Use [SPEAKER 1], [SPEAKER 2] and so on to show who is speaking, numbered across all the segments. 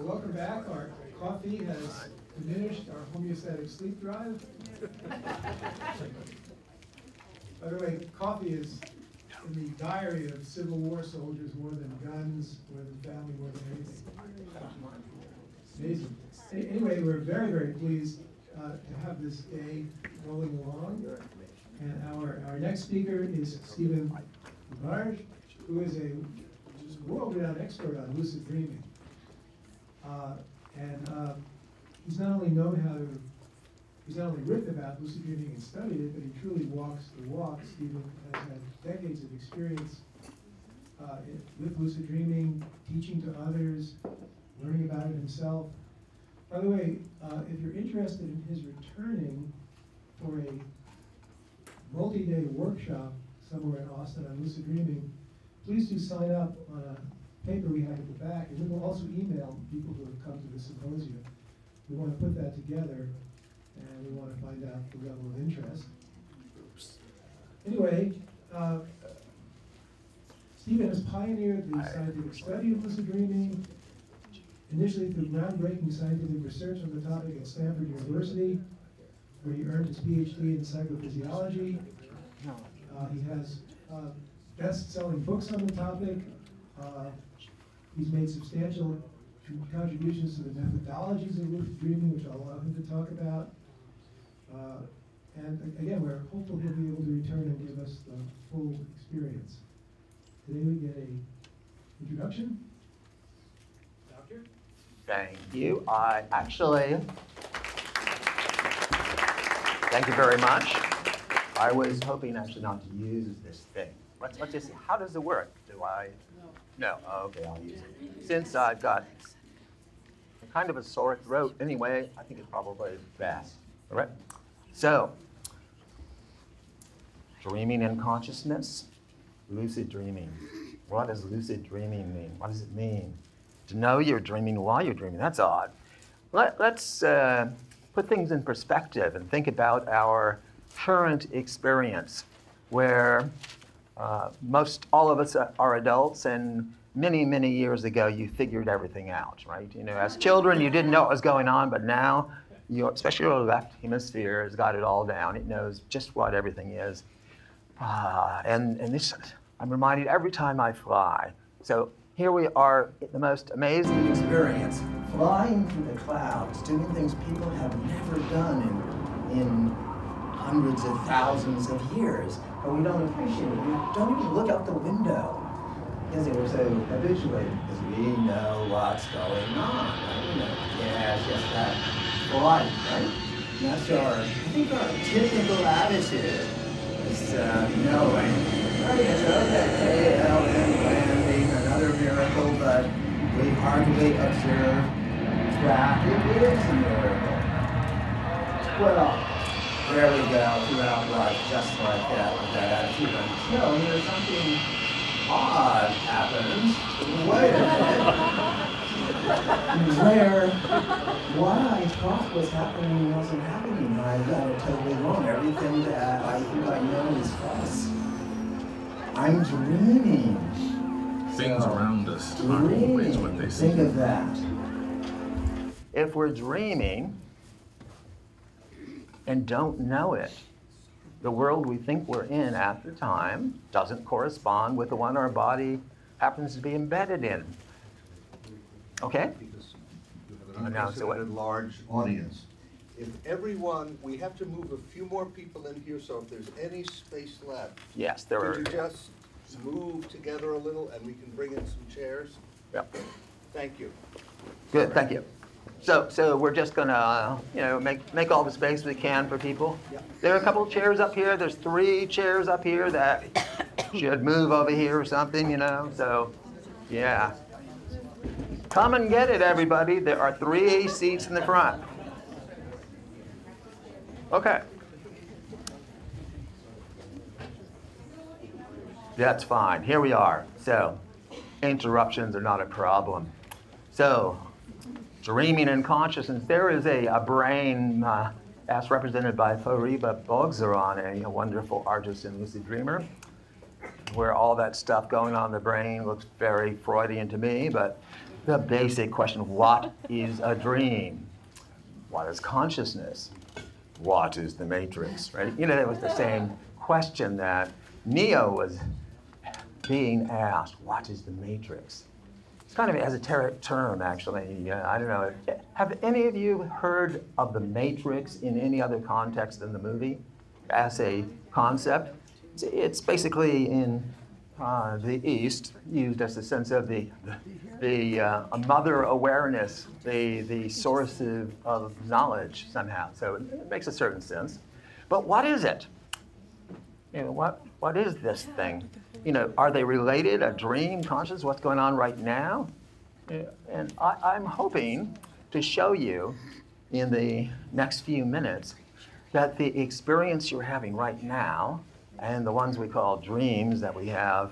[SPEAKER 1] Welcome back. Our coffee has diminished our homeostatic sleep drive. By the way, coffee is in the diary of Civil War soldiers more than guns, more than family, more than anything. Amazing. Anyway, we're very, very pleased to have this day rolling along. And our next speaker is LaBerge, who is a world-renowned expert on lucid dreaming. He's not only he's not only written about lucid dreaming and studied it, but he truly walks the walk. Stephen has had decades of experience with lucid dreaming, teaching to others, learning about it himself. By the way, if you're interested in his returning for a multi-day workshop somewhere in Austin on lucid dreaming, please do sign up on a paper we have at the back, and we will also email people who have come to the symposium. We want to put that together, and we want to find out the level of interest. Anyway, Stephen has pioneered the scientific study of lucid dreaming, initially through groundbreaking scientific research on the topic at Stanford University, where he earned his PhD in psychophysiology. He has best-selling books on the topic. He's made substantial contributions to the methodologies of lucid dreaming, which I'll allow him to talk about. And again, we're hopeful he'll be able to return and give us the full experience. Today we get an introduction. Doctor?
[SPEAKER 2] Thank you. Thank you very much. I was hoping actually not to use this thing. Let's just see, how does it work? Do I? No. Oh, okay, I'll use it. Since I've got kind of a sore throat anyway, I think it's probably best. All right? So, dreaming in consciousness, lucid dreaming. What does lucid dreaming mean? What does it mean? To know you're dreaming while you're dreaming, that's odd. Let's put things in perspective and think about our current experience, where most all of us are adults, and many, many years ago you figured everything out, right? You know, as children you didn't know what was going on, but now, especially your left hemisphere has got it all down. It knows just what everything is. And this, I'm reminded every time I fly. So here we are at the most amazing experience, flying through the clouds, doing things people have never done in hundreds of thousands of years, but we don't appreciate it. We don't even look out the window because we're so habituated, because we know what's going on. Right? You know, yeah, it's just that flight, right? And that's I think our typical attitude is knowing, right? It's okay, landing, another miracle, but we hardly observe that it is a miracle. Well, there we go, throughout life, just like that, with that attitude. Until there's something odd happens. Wait a minute. Where what I thought was happening wasn't happening. I got it totally wrong. Everything that I think I know is false. I'm dreaming.
[SPEAKER 3] Things around us aren't always what they seem.
[SPEAKER 2] Think of that. If we're dreaming and don't know it, the world we think we're in at the time doesn't correspond with the one our body happens to be embedded in. Okay?
[SPEAKER 4] Because you have an unprecedented large audience. If everyone, we have to move a few more people in here, so if there's any space left,
[SPEAKER 2] yes, there are.
[SPEAKER 4] could you just move together a little and we can bring in some chairs?
[SPEAKER 2] Yep.
[SPEAKER 4] Thank you.
[SPEAKER 2] Good, thank you. So we're just gonna, make all the space we can for people.
[SPEAKER 4] Yep.
[SPEAKER 2] There are a couple of chairs up here. There's 3 chairs up here that should move over here or something, so, yeah. Come and get it, everybody. There are 3 seats in the front. Okay. That's fine. Here we are. So, interruptions are not a problem. So, dreaming and consciousness. There is a brain, as represented by Fariba Bogzaran, a wonderful artist and lucid dreamer, where all that stuff going on in the brain looks very Freudian to me, but the basic question, what is a dream? What is consciousness? What is the matrix, right? You know, it was the same question that Neo was being asked, what is the matrix? It's kind of an esoteric term, actually. I don't know. Have any of you heard of the matrix in any other context than the movie as a concept? It's basically in the East used as a sense of the mother awareness, the source of knowledge somehow. So it makes a certain sense. But what is it? You know, what is this thing? You know, are they related? A dream, conscious, what's going on right now? And I'm hoping to show you in the next few minutes that the experience you're having right now and the ones we call dreams that we have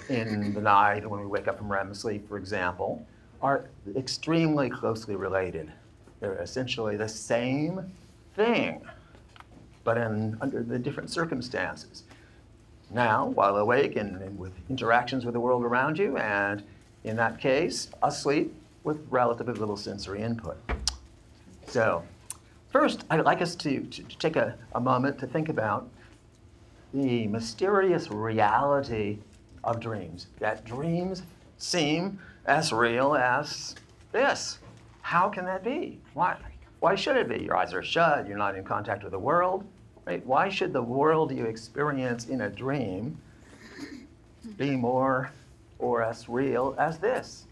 [SPEAKER 2] in the night when we wake up from REM sleep, for example, are extremely closely related. They're essentially the same thing, but under the different circumstances. Now, while awake and with interactions with the world around you, and in that case, asleep with relatively little sensory input. So, first, I'd like us to take a moment to think about the mysterious reality of dreams, that dreams seem as real as this. How can that be? Why should it be? Your eyes are shut, you're not in contact with the world, right? Why should the world you experience in a dream be more or as real as this?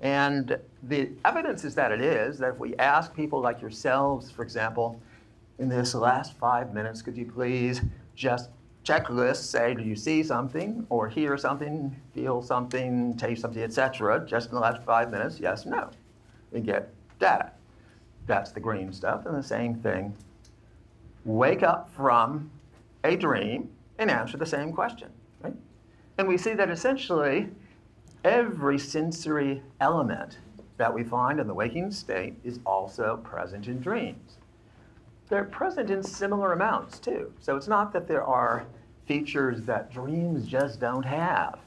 [SPEAKER 2] And the evidence is that it is, that if we ask people like yourselves, for example, in this last 5 minutes, could you please just checklist, say, do you see something, or hear something, feel something, taste something, etc., just in the last 5 minutes, yes, no. We get data. That's the green stuff, and the same thing. Wake up from a dream and answer the same question, right? And we see that essentially every sensory element that we find in the waking state is also present in dreams. They're present in similar amounts too. So it's not that there are features that dreams just don't have.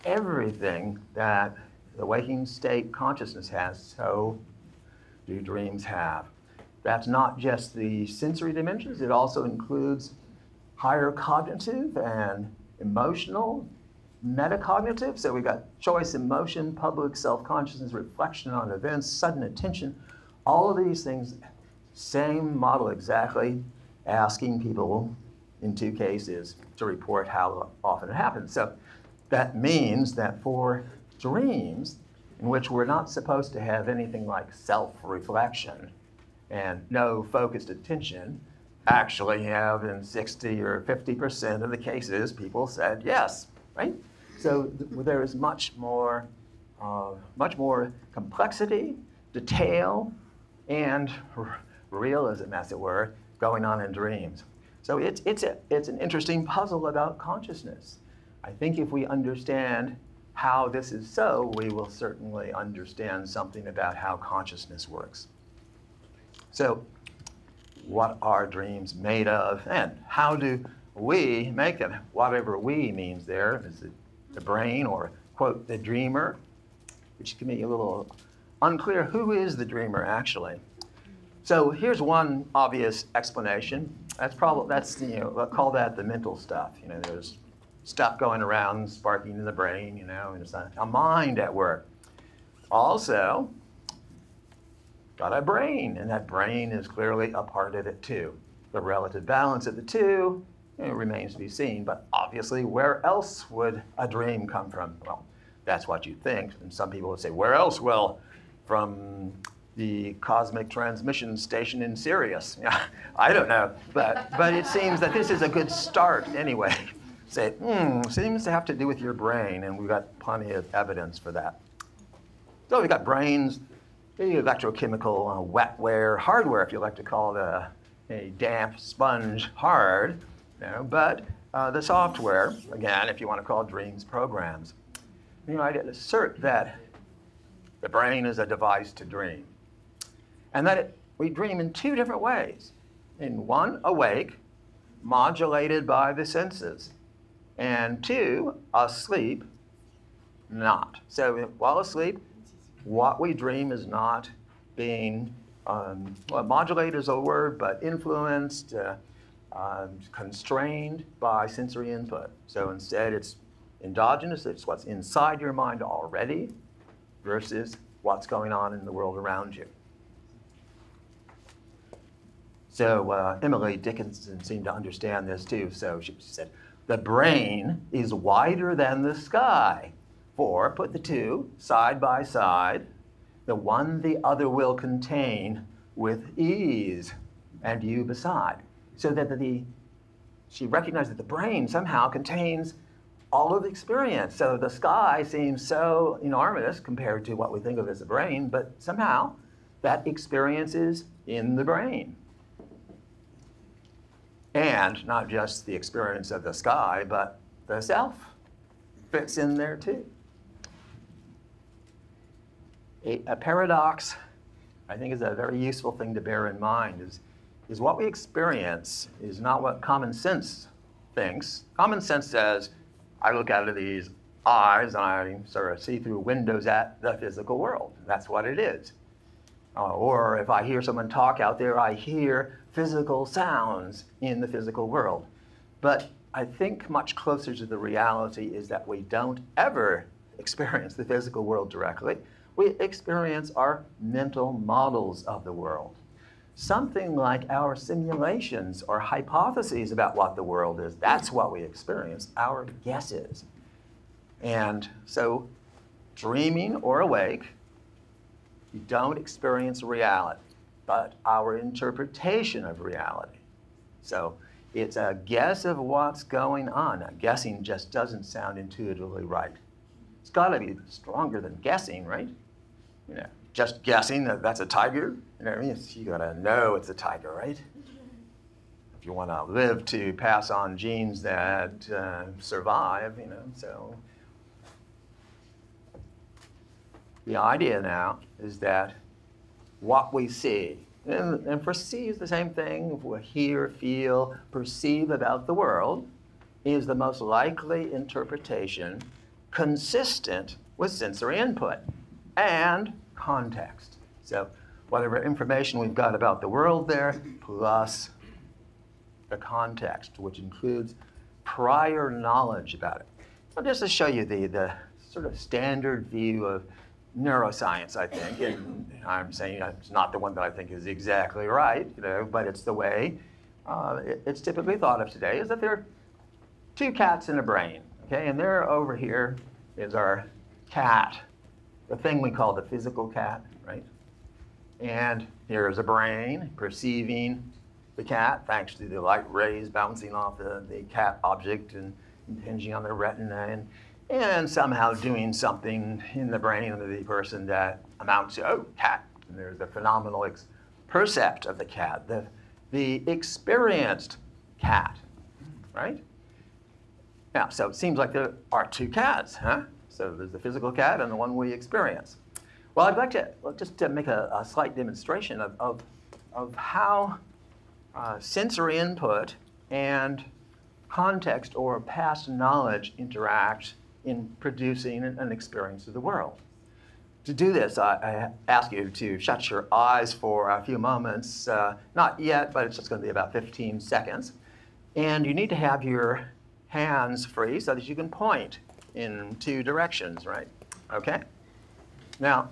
[SPEAKER 2] Everything that the waking state consciousness has, so do dreams have. That's not just the sensory dimensions, it also includes higher cognitive and emotional, metacognitive. So we've got choice, emotion, public, self-consciousness, reflection on events, sudden attention, all of these things, same model exactly, asking people in 2 cases to report how often it happens. So that means that for dreams in which we're not supposed to have anything like self-reflection and no focused attention, actually have in 60 or 50% of the cases, people said yes, right? So there is much more complexity, detail, and realism, as it were, going on in dreams. So it's an interesting puzzle about consciousness. I think if we understand how this is so, we will certainly understand something about how consciousness works. So what are dreams made of, and how do we make them? Whatever we means there, is it the brain or, quote, the dreamer, which can be a little unclear. Who is the dreamer, actually? So here's one obvious explanation. That's we'll call that the mental stuff. You know, there's stuff going around, sparking in the brain, you know, and it's a mind at work. Also, got a brain, and that brain is clearly a part of it too. The relative balance of the two remains to be seen, but obviously, where else would a dream come from? Well, that's what you think, and some people would say, where else? Well, from the cosmic transmission station in Sirius. I don't know, but it seems that this is a good start anyway. Say, seems to have to do with your brain, and we've got plenty of evidence for that. So we've got brains, the electrochemical wetware, hardware, if you like to call it a damp sponge hard, you know, but the software, again, if you want to call dreams programs. You know, I'd assert that the brain is a device to dream, and that we dream in 2 different ways. In one, awake, modulated by the senses, and 2, asleep, not. So while asleep, what we dream is not being, well, modulated is a word, but influenced, constrained by sensory input. So instead, it's endogenous, it's what's inside your mind already versus what's going on in the world around you. So Emily Dickinson seemed to understand this too. So she said, the brain is wider than the sky. For, put the two side by side, the one the other will contain with ease, and you beside. So that she recognized that the brain somehow contains all of the experience. So the sky seems so enormous compared to what we think of as the brain, but somehow that experience is in the brain. And not just the experience of the sky, but the self fits in there too. A paradox, I think, is a very useful thing to bear in mind, is what we experience is not what common sense thinks. Common sense says, I look out of these eyes and I sort of see through windows at the physical world. That's what it is. Or if I hear someone talk out there, I hear physical sounds in the physical world. But I think much closer to the reality is that we don't ever experience the physical world directly. We experience our mental models of the world. Something like our simulations or hypotheses about what the world is, that's what we experience, our guesses. And so, dreaming or awake, you don't experience reality, but our interpretation of reality. So it's a guess of what's going on. Now, guessing just doesn't sound intuitively right. It's got to be stronger than guessing, right? You know, just guessing that that's a tiger, you know what I mean? You got to know it's a tiger, right? If you want to live to pass on genes that survive, you know, so. The idea now is that what we see, and perceive is the same thing, we hear, feel, perceive about the world, is the most likely interpretation consistent with sensory input and context. So whatever information we've got about the world there, plus the context, which includes prior knowledge about it. Well, just to show you the sort of standard view of neuroscience, I think, and I'm saying it's not the one that I think is exactly right, you know, but it's the way it's typically thought of today, is that there are two cats in a brain, okay, and there over here is our cat, the thing we call the physical cat, right? And here's a brain perceiving the cat thanks to the light rays bouncing off the cat object and impinging on the retina and somehow doing something in the brain of the person that amounts to, oh, cat. And there's the phenomenal percept of the cat, the experienced cat, right? Now, so it seems like there are two cats, huh? So there's the physical cat and the one we experience. Well, I'd like to just to make a slight demonstration of how sensory input and context or past knowledge interact in producing an experience of the world. To do this, I ask you to shut your eyes for a few moments, not yet, but it's just going to be about 15 seconds. And you need to have your hands free so that you can point in two directions, right? Okay? Now,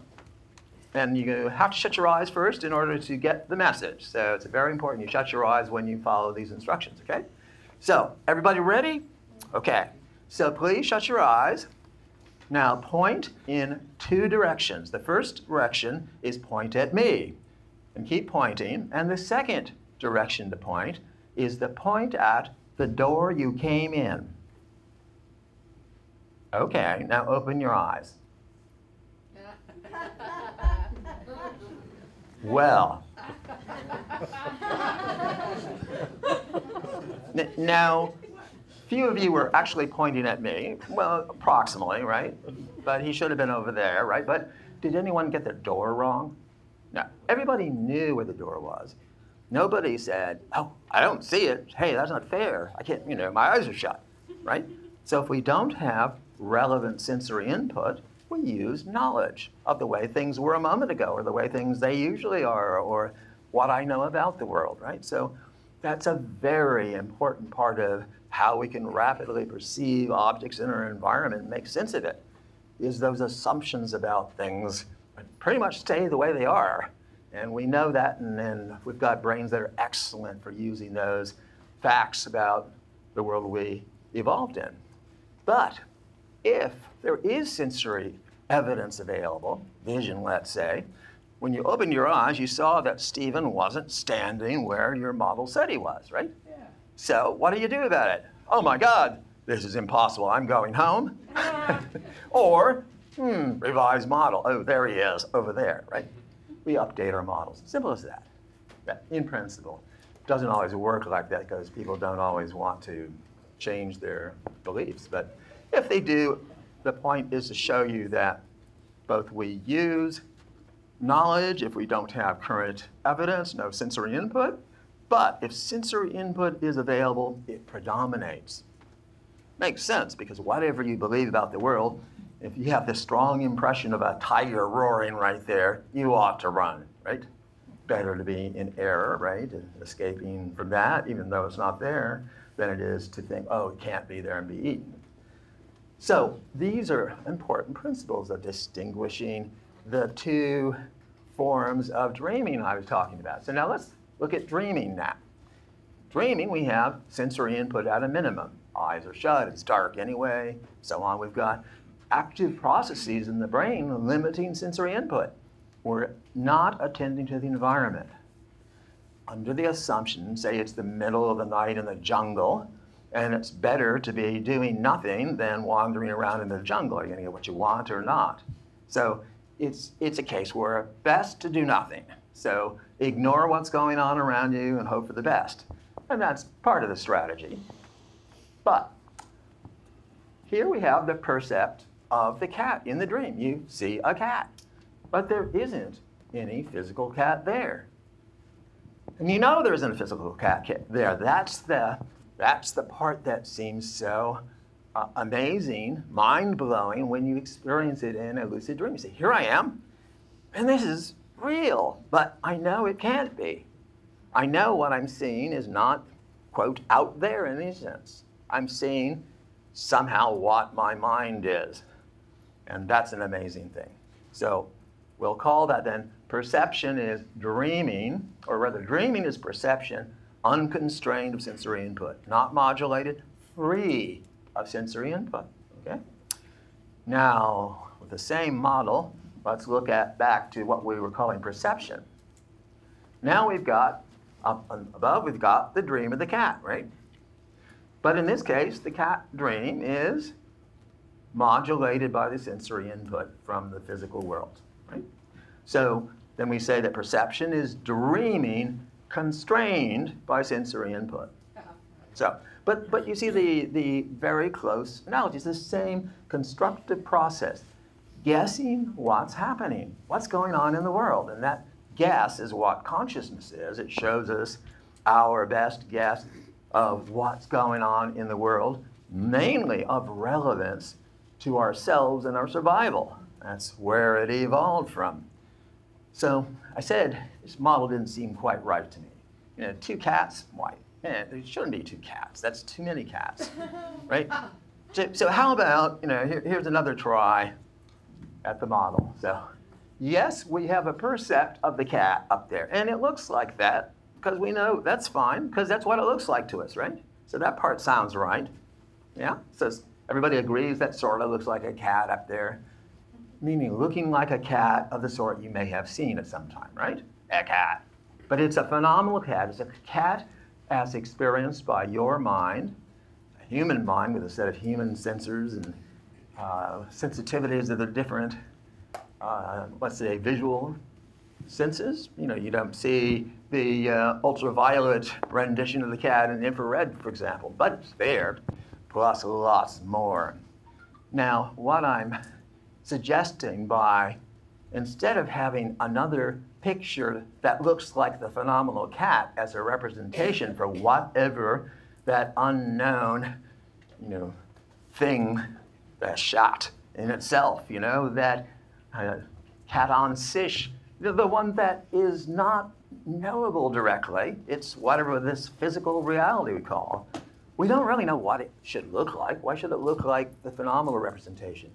[SPEAKER 2] and you have to shut your eyes first in order to get the message. So it's very important you shut your eyes when you follow these instructions, okay? So, everybody ready? Okay. So please shut your eyes. Now point in two directions. The first direction is point at me, and keep pointing. And the second direction to point is the point at the door you came in. Okay, now open your eyes. Well. Now, few of you were actually pointing at me, well, approximately, right? But he should have been over there, right? But did anyone get the door wrong? No, everybody knew where the door was. Nobody said, oh, I don't see it. Hey, that's not fair. I can't, you know, my eyes are shut, right? So if we don't have relevant sensory input, we use knowledge of the way things were a moment ago, or the way things they usually are, or what I know about the world, right? So that's a very important part of how we can rapidly perceive objects in our environment and make sense of it, is those assumptions about things pretty much stay the way they are. And we know that, and then we've got brains that are excellent for using those facts about the world we evolved in. But if there is sensory evidence available, vision, let's say, when you opened your eyes, you saw that Stephen wasn't standing where your model said he was, right? Yeah. So what do you do about it? Oh my God, this is impossible, I'm going home. Or, revised model, oh, there he is, over there, right? We update our models, simple as that. But in principle. Doesn't always work like that because people don't always want to change their beliefs. But if they do, the point is to show you that both we use knowledge if we don't have current evidence, no sensory input, but if sensory input is available, it predominates. Makes sense, because whatever you believe about the world, if you have this strong impression of a tiger roaring right there, you ought to run, right? Better to be in error, right, and escaping from that, even though it's not there, than it is to think, oh, it can't be there and be eaten. So these are important principles of distinguishing the two forms of dreaming I was talking about. So now let's look at dreaming now. Dreaming, we have sensory input at a minimum. Eyes are shut, it's dark anyway, so on. We've got active processes in the brain limiting sensory input. We're not attending to the environment. Under the assumption, say it's the middle of the night in the jungle, and it's better to be doing nothing than wandering around in the jungle. Are you going to get what you want or not? So it's a case where best to do nothing. So ignore what's going on around you and hope for the best. And that's part of the strategy. But here we have the percept of the cat in the dream. You see a cat, but there isn't any physical cat there. And you know there isn't a physical cat there. That's the part that seems so amazing, mind-blowing when you experience it in a lucid dream. You say, here I am, and this is real, but I know it can't be. I know what I'm seeing is not, quote, out there in any sense. I'm seeing somehow what my mind is, and that's an amazing thing. So we'll call that then perception is dreaming, or rather dreaming is perception unconstrained of sensory input, not modulated, free of sensory input, okay? Now, with the same model, let's look back to what we were calling perception. Now we've got, up above, we've got the dream of the cat, right? But in this case, the cat dream is modulated by the sensory input from the physical world, right? So then we say that perception is dreaming constrained by sensory input. So, but you see the very close analogy. It's the same constructive process. Guessing what's happening, what's going on in the world. And that guess is what consciousness is. It shows us our best guess of what's going on in the world, mainly of relevance to ourselves and our survival. That's where it evolved from. So I said this model didn't seem quite right to me. You know, two cats, why? There shouldn't be two cats. That's too many cats, right? So how about, you know, here's another try at the model. So yes, we have a percept of the cat up there, and it looks like that because we know that's fine because that's what it looks like to us, right? So that part sounds right. Yeah, so everybody agrees that sort of looks like a cat up there, meaning looking like a cat of the sort you may have seen at some time, right? A cat. But it's a phenomenal cat. It's a cat as experienced by your mind, a human mind with a set of human sensors and sensitivities of the different, let's say, visual senses. You know, you don't see the ultraviolet rendition of the cat in infrared, for example, but it's there, plus lots more. Now, what I'm suggesting by, instead of having another picture that looks like the phenomenal cat as a representation for whatever that unknown, you know, thing shot in itself, you know, that cat on sich, the one that is not knowable directly. It's whatever this physical reality we call. We don't really know what it should look like. Why should it look like the phenomenal representation?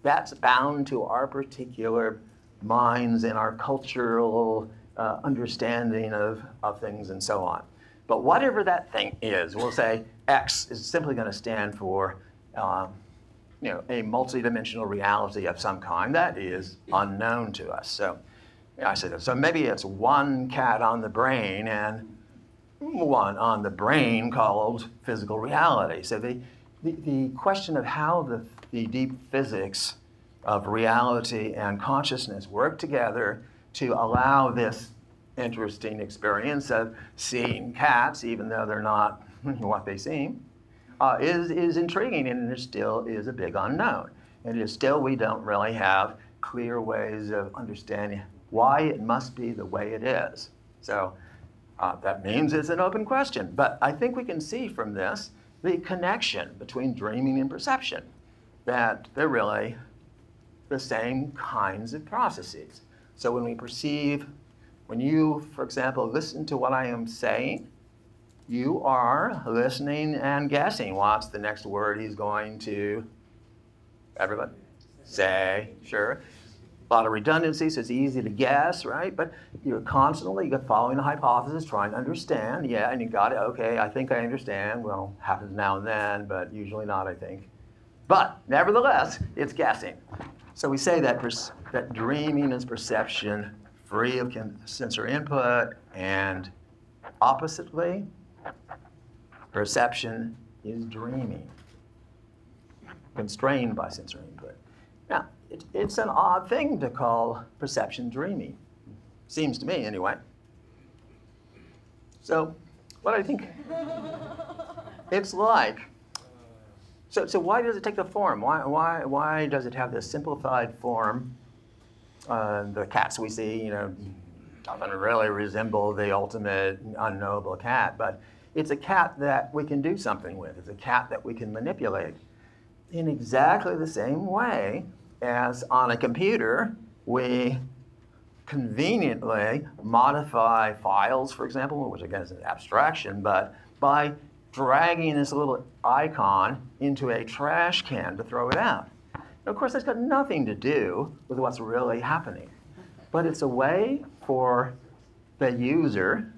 [SPEAKER 2] That's bound to our particular minds and our cultural understanding of things and so on. But whatever that thing is, we'll say X is simply going to stand for you know, a multidimensional reality of some kind that is unknown to us. So I said, so maybe it's one cat on the brain and one on the brain called physical reality. So the question of how the deep physics of reality and consciousness work together to allow this interesting experience of seeing cats, even though they're not what they seem, is intriguing, and there still is a big unknown. And it is still, we don't really have clear ways of understanding why it must be the way it is. So that means it's an open question. But I think we can see from this the connection between dreaming and perception, that they're really the same kinds of processes. So when we perceive, when you, for example, listen to what I am saying, you are listening and guessing what's the next word he's going to, everybody, say, sure. A lot of redundancy, so it's easy to guess, right? But you're constantly following a hypothesis, trying to understand. Yeah, and you got it. Okay, I think I understand. Well, happens now and then, but usually not, I think. But nevertheless, it's guessing. So we say that that dreaming is perception free of sensory input, and oppositely, perception is dreaming, constrained by sensory input. Now, it's an odd thing to call perception dreaming. Seems to me, anyway. So, what I think it's like. So why does it take the form? Why does it have this simplified form? The cats we see, you know, doesn't really resemble the ultimate unknowable cat, but it's a cat that we can do something with. It's a cat that we can manipulate in exactly the same way as on a computer we conveniently modify files, for example, which again is an abstraction, but by dragging this little icon into a trash can to throw it out. And of course, that's got nothing to do with what's really happening, but it's a way for the user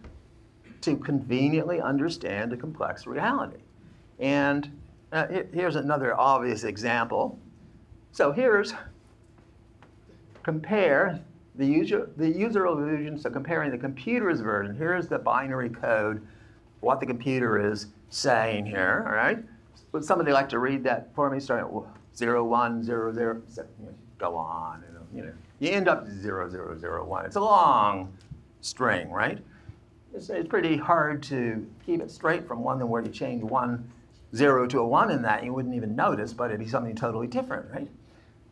[SPEAKER 2] to conveniently understand a complex reality. And here's another obvious example. So here's compare the user illusion, so comparing the computer's version. Here's the binary code, what the computer is saying here, all right? Would somebody like to read that for me, starting at 0, 1, 0, 0, go on, you know. You end up 0, 0, 0, 1. It's a long string, right? It's pretty hard to keep it straight from one where you change 1, 0 to a 1 in that, you wouldn't even notice, but it'd be something totally different, right?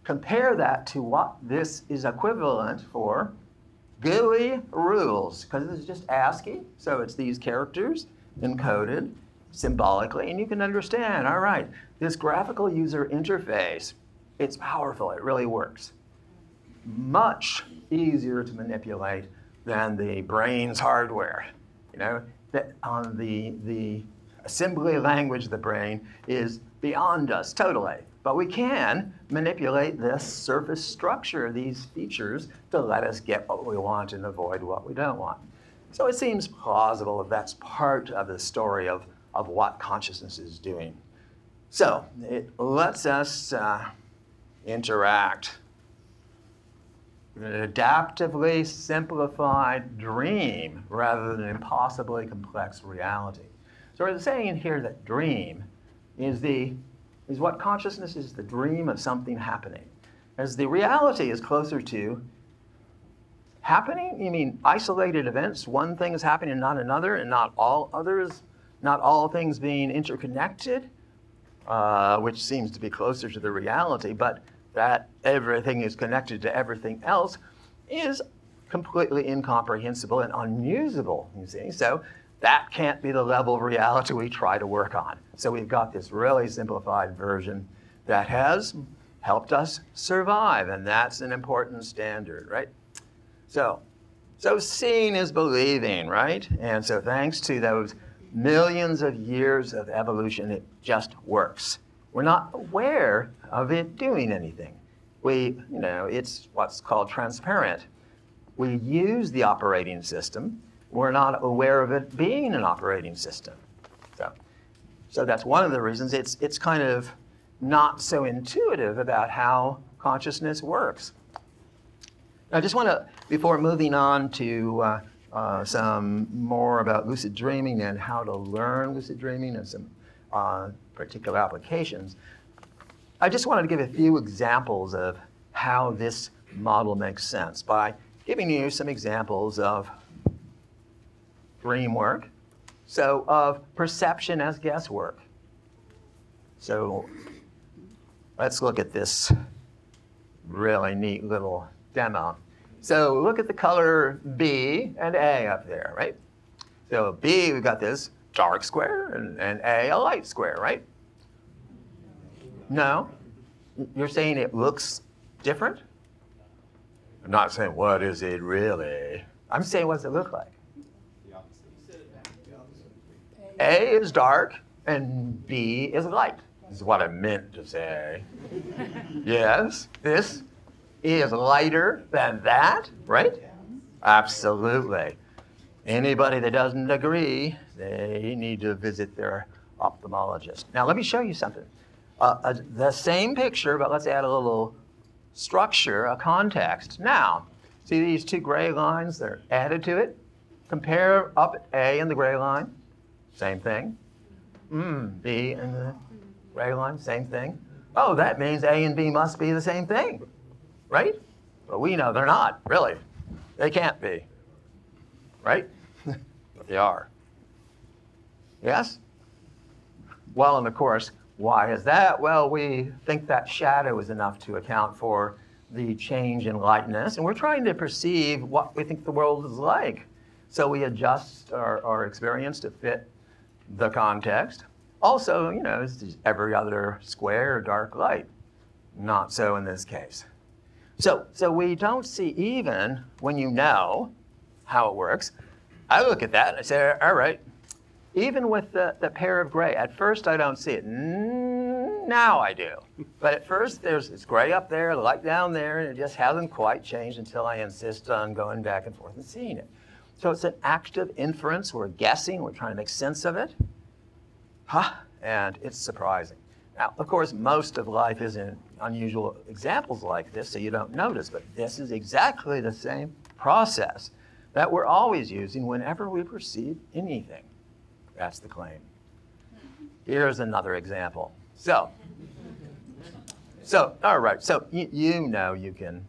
[SPEAKER 2] Compare that to what this is equivalent for GUI rules, because this is just ASCII, so it's these characters encoded symbolically, and you can understand, all right, this graphical user interface, it's powerful, it really works. Much easier to manipulate than the brain's hardware. You know, that on the assembly language of the brain is beyond us totally. But we can manipulate this surface structure, these features, to let us get what we want and avoid what we don't want. So it seems plausible that that's part of the story of what consciousness is doing. So it lets us interact with an adaptively simplified dream rather than an impossibly complex reality. So we're saying here that dream is what consciousness is, the dream of something happening. As the reality is closer to happening, you mean isolated events, one thing is happening and not another, and not all others, not all things being interconnected, which seems to be closer to the reality, but that everything is connected to everything else is completely incomprehensible and unusable, you see. So that can't be the level of reality we try to work on. So we've got this really simplified version that has helped us survive, and that's an important standard, right? So seeing is believing, right? And so thanks to those millions of years of evolution, it just works. We're not aware of it doing anything. It's what's called transparent. We use the operating system. We're not aware of it being an operating system. So that's one of the reasons it's kind of not so intuitive about how consciousness works. I just want to, before moving on to some more about lucid dreaming and how to learn lucid dreaming and some particular applications, I just wanted to give a few examples of how this model makes sense by giving you some examples of dream work, so of perception as guesswork. So let's look at this really neat little demo. So look at the color B and A up there, right? So B, we've got this dark square, and A, a light square, right? No? You're saying it looks different? I'm not saying, what is it really? I'm saying, what does it look like? A is dark, and B is light. This is what I meant to say. Yes, this is lighter than that, right? Absolutely. Anybody that doesn't agree, they need to visit their ophthalmologist. Now, let me show you something. The same picture, but let's add a little structure, a context. Now, see these two gray lines? They're added to it. Compare up A and the gray line. Same thing. B and the gray line, same thing. Oh, that means A and B must be the same thing, right? But we know they're not, really. They can't be, right? But they are. Yes? Well, and of course, why is that? Well, we think that shadow is enough to account for the change in lightness, and we're trying to perceive what we think the world is like. So we adjust our experience to fit the context. Also, it's just every other square or dark light. Not so in this case. So we don't see, even when you know how it works, I look at that and I say, all right, even with the pair of gray, at first I don't see it. Now I do. But at first it's gray up there, light down there, and it just hasn't quite changed until I insist on going back and forth and seeing it. So it's an active inference. We're guessing. We're trying to make sense of it. And it's surprising. Now, of course, most of life is in unusual examples like this, so you don't notice. But this is exactly the same process that we're always using whenever we perceive anything. That's the claim. Here's another example. So all right. So you know you can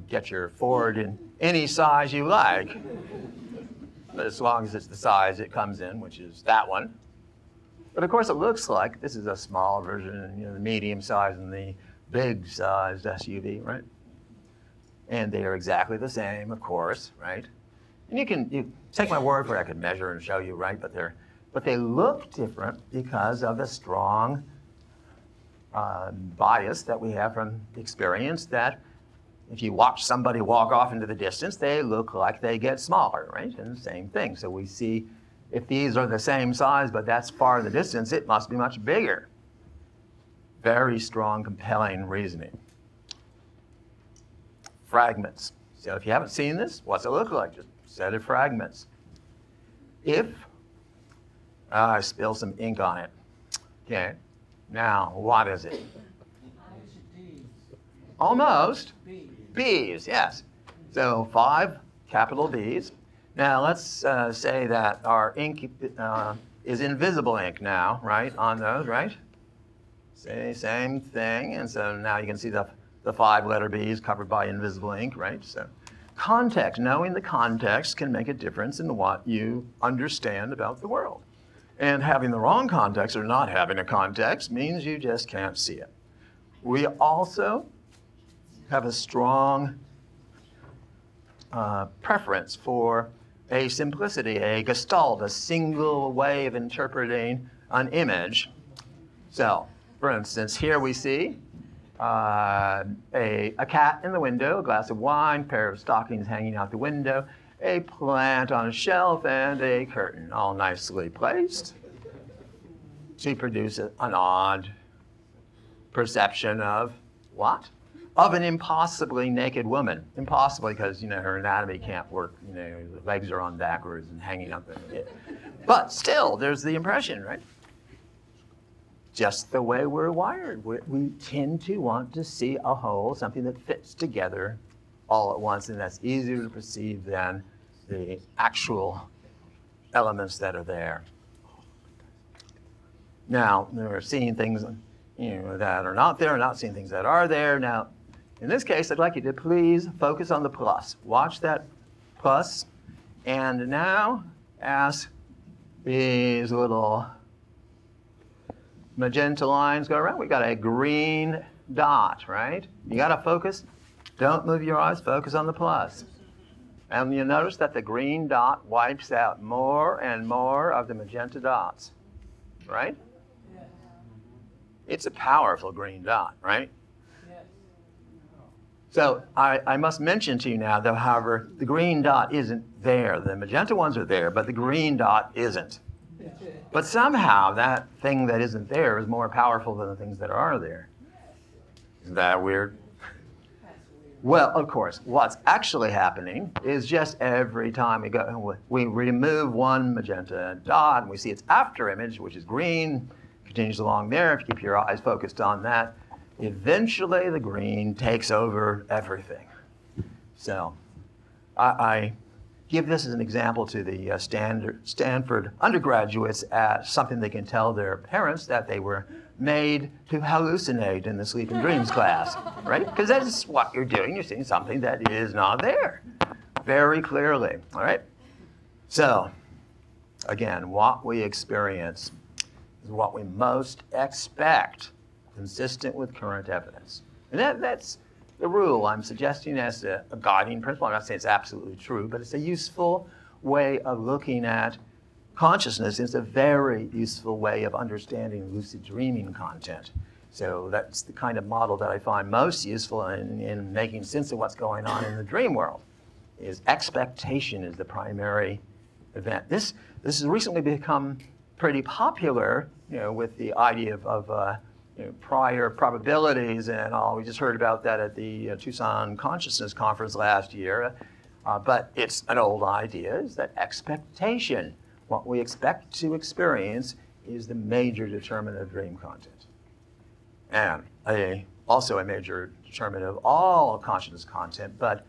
[SPEAKER 2] get your Ford in any size you like, as long as it's the size it comes in, which is that one. But of course, it looks like this is a small version, the medium size and the big sized SUV, right? And they are exactly the same, of course, right? And you take my word for it, I could measure and show you, right? But they look different because of the strong bias that we have from experience that if you watch somebody walk off into the distance, they look like they get smaller, right? And the same thing. So we see if these are the same size, but that's far in the distance, it must be much bigger. Very strong, compelling reasoning. Fragments. So if you haven't seen this, what's it look like? Just a set of fragments. If I spill some ink on it, okay, now what is it? Almost. B's, yes. So 5 capital B's. Now let's say that our ink is invisible ink now, right, on those, right? Same thing, and so now you can see the 5 letter B's covered by invisible ink, right? So context, knowing the context can make a difference in what you understand about the world. And having the wrong context or not having a context means you just can't see it. We also have a strong preference for a simplicity, a gestalt, a single way of interpreting an image. So For instance, here we see a cat in the window, a glass of wine, pair of stockings hanging out the window, a plant on a shelf, and a curtain, all nicely placed to produce an odd perception of what? Of an impossibly naked woman. Impossibly because, her anatomy can't work. The legs are on backwards and hanging up. But still, there's the impression, right? Just the way we're wired. We tend to want to see a whole, something that fits together all at once, and that's easier to perceive than the actual elements that are there. Now, we're seeing things that are not there, and not seeing things that are there. Now, in this case, I'd like you to please focus on the plus. Watch that plus, and now as these little magenta lines go around, we got a green dot, right? You got to focus. Don't move your eyes. Focus on the plus. And you'll notice that the green dot wipes out more and more of the magenta dots, right? Yes. It's a powerful green dot, right? Yes. So I must mention to you now, though, however, the green dot isn't there. The magenta ones are there, but the green dot isn't. But somehow that thing that isn't there is more powerful than the things that are there. Isn't that weird? Well, of course, what's actually happening is just every time we remove one magenta dot and we see its after image, which is green, continues along there. If you keep your eyes focused on that, eventually the green takes over everything. So I give this as an example to the Stanford undergraduates as something they can tell their parents that they were made to hallucinate in the sleep and dreams class, right? Because that's what you're doing. You're seeing something that is not there very clearly, all right? So, again, what we experience is what we most expect, consistent with current evidence. And that's the rule I'm suggesting as a guiding principle. I'm not saying it's absolutely true, but it's a useful way of looking at consciousness. It's a very useful way of understanding lucid dreaming content. So that's the kind of model that I find most useful in making sense of what's going on in the dream world, is expectation is the primary event. This has recently become pretty popular, with the idea of prior probabilities and all. We just heard about that at the Tucson Consciousness Conference last year. But it's an old idea, is that expectation, what we expect to experience, is the major determinant of dream content. And also a major determinant of all consciousness content, but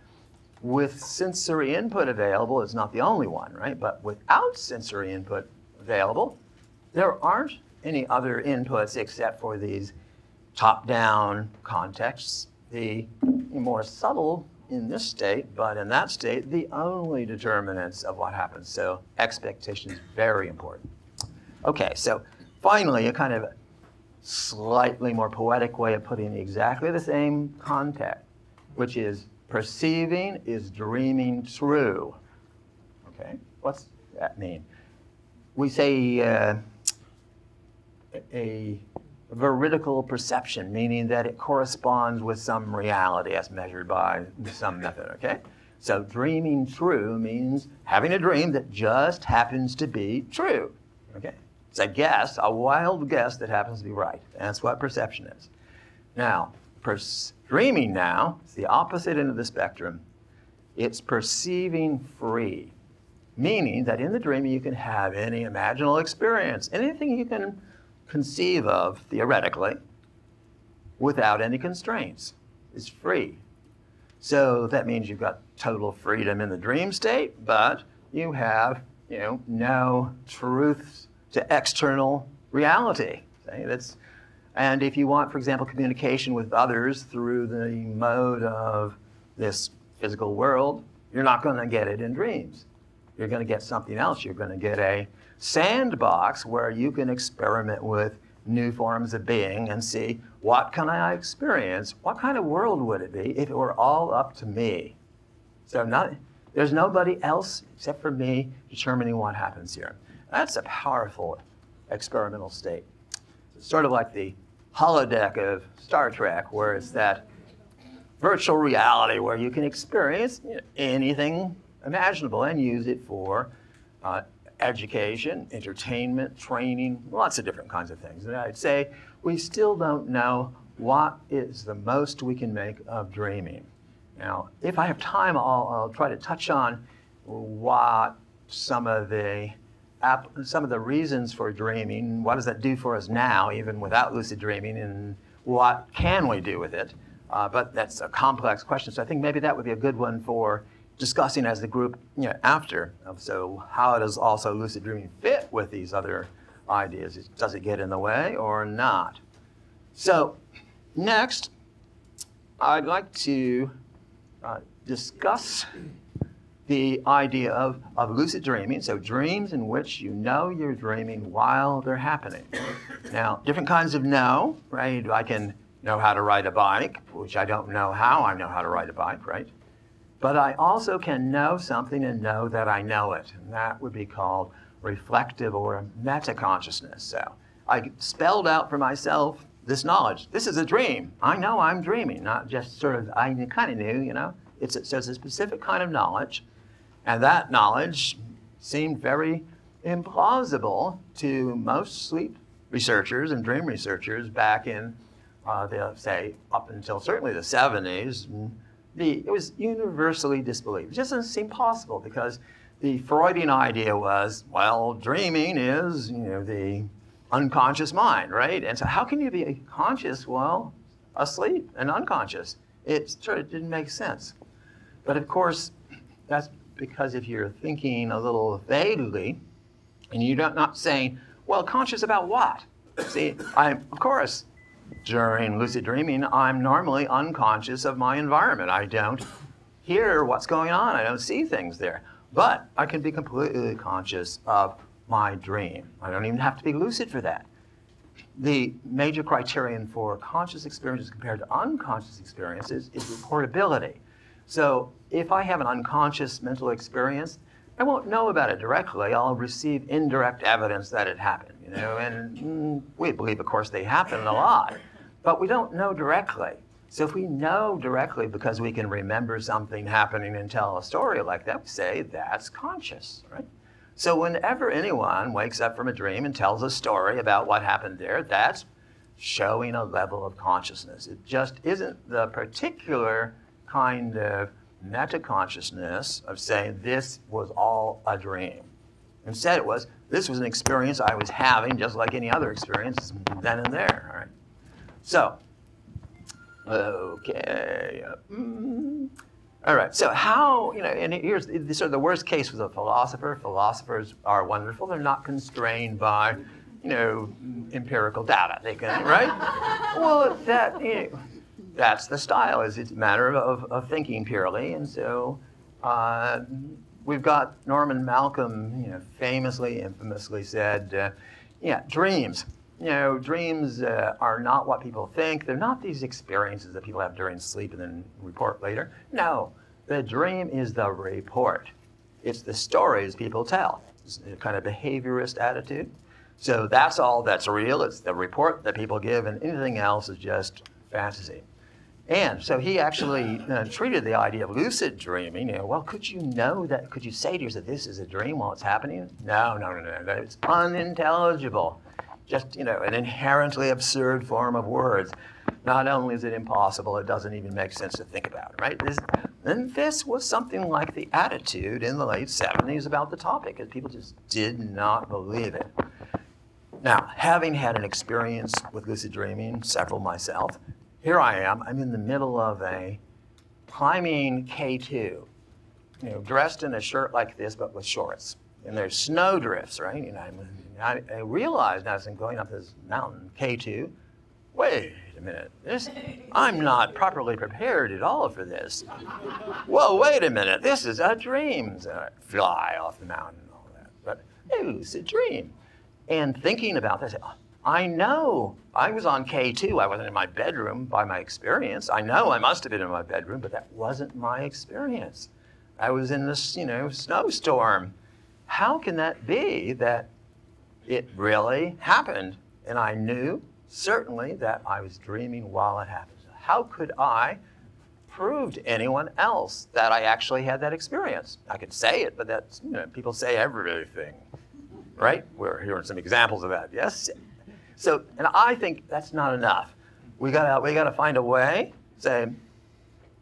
[SPEAKER 2] with sensory input available, it's not the only one, right? But without sensory input available, there aren't any other inputs except for these top-down contexts, the more subtle in this state, but in that state, the only determinants of what happens. So expectation is very important. Okay, so finally, a kind of slightly more poetic way of putting exactly the same context, which is perceiving is dreaming true. Okay, what's that mean? We say a veridical perception, meaning that it corresponds with some reality as measured by some method, okay? So dreaming true means having a dream that just happens to be true, okay? It's a guess, a wild guess that happens to be right. That's what perception is. Now, dreaming now is the opposite end of the spectrum. It's perceiving free, meaning that in the dream you can have any imaginable experience, anything you can conceive of, theoretically, without any constraints. It's free. So that means you've got total freedom in the dream state, but you have, no truth to external reality. Okay? And if you want, for example, communication with others through the mode of this physical world, you're not going to get it in dreams. You're going to get something else. You're going to get a sandbox where you can experiment with new forms of being and see, what can I experience? What kind of world would it be if it were all up to me? So there's nobody else except for me determining what happens here. That's a powerful experimental state. It's sort of like the holodeck of Star Trek, where it's that virtual reality where you can experience anything imaginable and use it for education, entertainment, training, lots of different kinds of things. And I'd say we still don't know what is the most we can make of dreaming. Now, if I have time, I'll try to touch on what some of the reasons for dreaming, what does that do for us now, even without lucid dreaming, and what can we do with it? But that's a complex question, so I think maybe that would be a good one for discussing as the group after. So how does also lucid dreaming fit with these other ideas? Does it get in the way or not? So next, I'd like to discuss the idea of lucid dreaming, so dreams in which you know you're dreaming while they're happening. Now, different kinds of know, right? I can know how to ride a bike, which I don't know how I know how to ride a bike, right? But I also can know something and know that I know it, and that would be called reflective or metaconsciousness. So I spelled out for myself this knowledge. This is a dream. I know I'm dreaming, not just sort of, I kind of knew, so it's a specific kind of knowledge. And that knowledge seemed very implausible to most sleep researchers and dream researchers back in, say, up until certainly the 70s. It was universally disbelieved. It just doesn't seem possible because the Freudian idea was, well, dreaming is, the unconscious mind, right? And so how can you be conscious while asleep and unconscious? It sort of didn't make sense. But of course, that's because if you're thinking a little vaguely, and you're not saying, well, conscious about what? See, of course, during lucid dreaming, I'm normally unconscious of my environment. I don't hear what's going on. I don't see things there. But I can be completely conscious of my dream. I don't even have to be lucid for that. The major criterion for conscious experiences compared to unconscious experiences is reportability. So if I have an unconscious mental experience, I won't know about it directly. I'll receive indirect evidence that it happened, and we believe, of course, they happen a lot, but we don't know directly. So if we know directly because we can remember something happening and tell a story like that, we say that's conscious, right? So whenever anyone wakes up from a dream and tells a story about what happened there, that's showing a level of consciousness. It just isn't the particular kind of metaconsciousness of saying this was all a dream. Instead, it was, this was an experience I was having just like any other experience then and there, all right? So, okay. All right, so how, and here's sort of the worst case with a philosopher. Philosophers are wonderful. They're not constrained by, empirical data. They can, right? Well, that's the style. It's a matter of thinking purely. And so we've got Norman Malcolm, famously, infamously said, dreams. Dreams are not what people think. They're not these experiences that people have during sleep and then report later. No, the dream is the report. It's the stories people tell. It's a kind of behaviorist attitude. So that's all that's real. It's the report that people give, and anything else is just fantasy. And so he actually treated the idea of lucid dreaming, well, could you say to yourself, this is a dream while it's happening? No, it's unintelligible. Just, an inherently absurd form of words. Not only is it impossible, it doesn't even make sense to think about, right? And this was something like the attitude in the late 70s about the topic, and people just did not believe it. Now, having had an experience with lucid dreaming, several myself, here I am, I'm in the middle of a climbing K2, dressed in a shirt like this, but with shorts. And there's snow drifts, right? I realized as I'm going up this mountain, K2, wait a minute, I'm not properly prepared at all for this. Whoa, wait a minute, this is a dream. So I fly off the mountain and all that, but a lucid dream. And thinking about this, I know I was on K2. I wasn't in my bedroom by my experience. I know I must have been in my bedroom, but that wasn't my experience. I was in this, snowstorm. How can that be that it really happened? And I knew certainly that I was dreaming while it happened. How could I prove to anyone else that I actually had that experience? I could say it, but that's, people say everything, right? We're hearing some examples of that, yes? So, and I think that's not enough. We gotta find a way, say,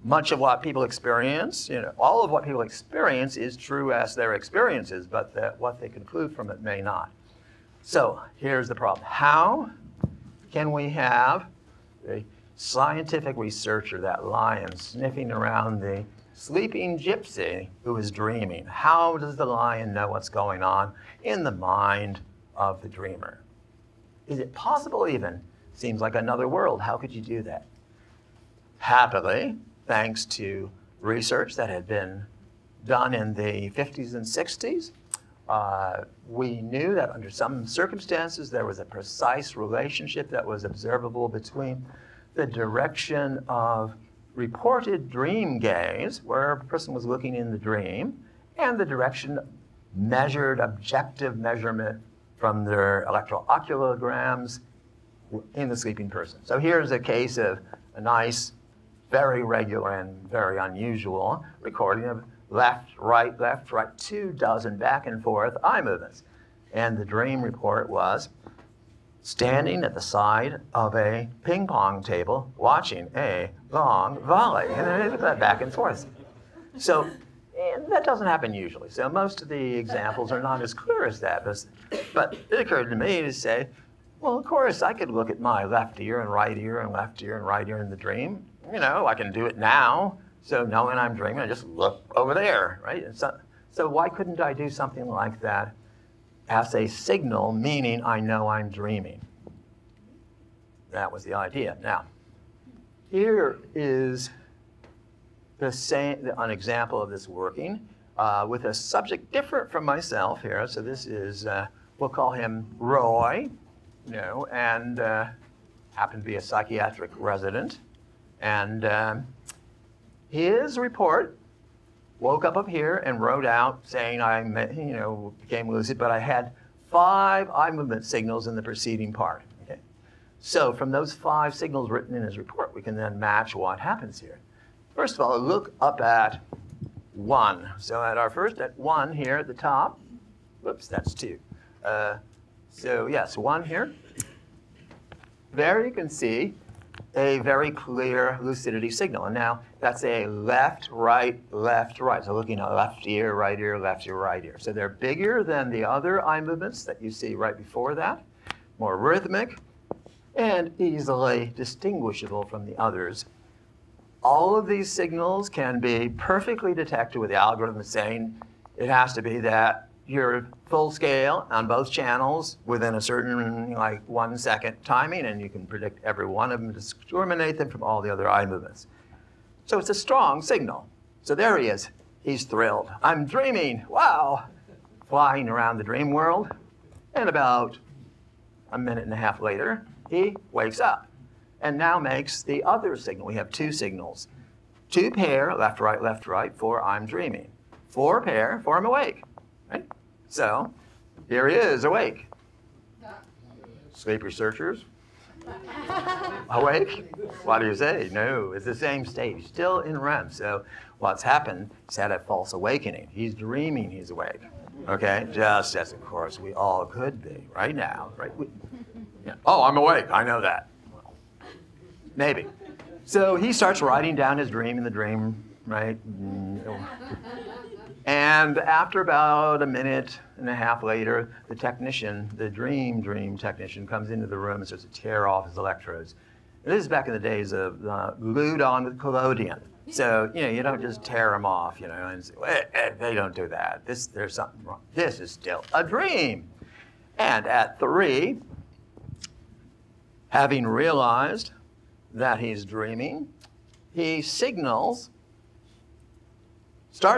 [SPEAKER 2] much of what people experience, all of what people experience is true as their experiences, but what they conclude from it may not. So here's the problem. How can we have a scientific researcher, that lion sniffing around the sleeping gypsy who is dreaming? How does the lion know what's going on in the mind of the dreamer? Is it possible even? Seems like another world. How could you do that? Happily, thanks to research that had been done in the 50s and 60s, we knew that under some circumstances there was a precise relationship that was observable between the direction of reported dream gaze, where a person was looking in the dream, and the direction measured, objective measurement from their electroculograms in the sleeping person. So here's a case of a nice, very regular and very unusual recording of left, right, 24 back and forth eye movements. And the dream report was standing at the side of a ping pong table watching a long volley. And then look at that back and forth. So and that doesn't happen usually. So most of the examples are not as clear as that. But it occurred to me to say, well, of course, I could look at my left ear and right ear and left ear and right ear in the dream. I can do it now. So knowing I'm dreaming, I just look over there, right? And so why couldn't I do something like that as a signal, meaning I know I'm dreaming? That was the idea. Now, here is an example of this working with a subject different from myself here. So this is, we'll call him Roy, and happened to be a psychiatric resident. And his report, woke up here and wrote out saying I became lucid, but I had 5 eye movement signals in the preceding part. Okay? So from those 5 signals written in his report, we can then match what happens here. First of all, look up at 1. So at 1 here at the top, whoops, that's 2. So yes, 1 here. There you can see a very clear lucidity signal. And now that's a left, right, left, right. So looking at left ear, right ear, left ear, right ear. So they're bigger than the other eye movements that you see right before that, more rhythmic, and easily distinguishable from the others. All of these signals can be perfectly detected with the algorithm saying it has to be that you're full scale on both channels within a certain 1 second timing, and you can predict every one of them, discriminate them from all the other eye movements. So it's a strong signal. So there he is. He's thrilled. I'm dreaming. Wow. Flying around the dream world. And about a minute and a half later, he wakes up and now makes the other signal. We have 2 signals. 2 pair, left, right, for I'm dreaming. 4 pair, for I'm awake. Right? So here he is, awake. Sleep researchers, awake? What do you say? No, it's the same state. He's still in REM. So what's happened, he's had a false awakening. He's dreaming he's awake. Okay, just as of course we all could be right now. Right? Yeah. Oh, I'm awake. I know that. Well, maybe. So he starts writing down his dream in the dream, right? And after about a minute and a half later, the technician, the dream technician, comes into the room and starts to tear off his electrodes. And this is back in the days of glued on with collodion. So, you don't just tear them off, and say, they don't do that. There's something wrong. This is still a dream. And at 3, having realized that he's dreaming, he starts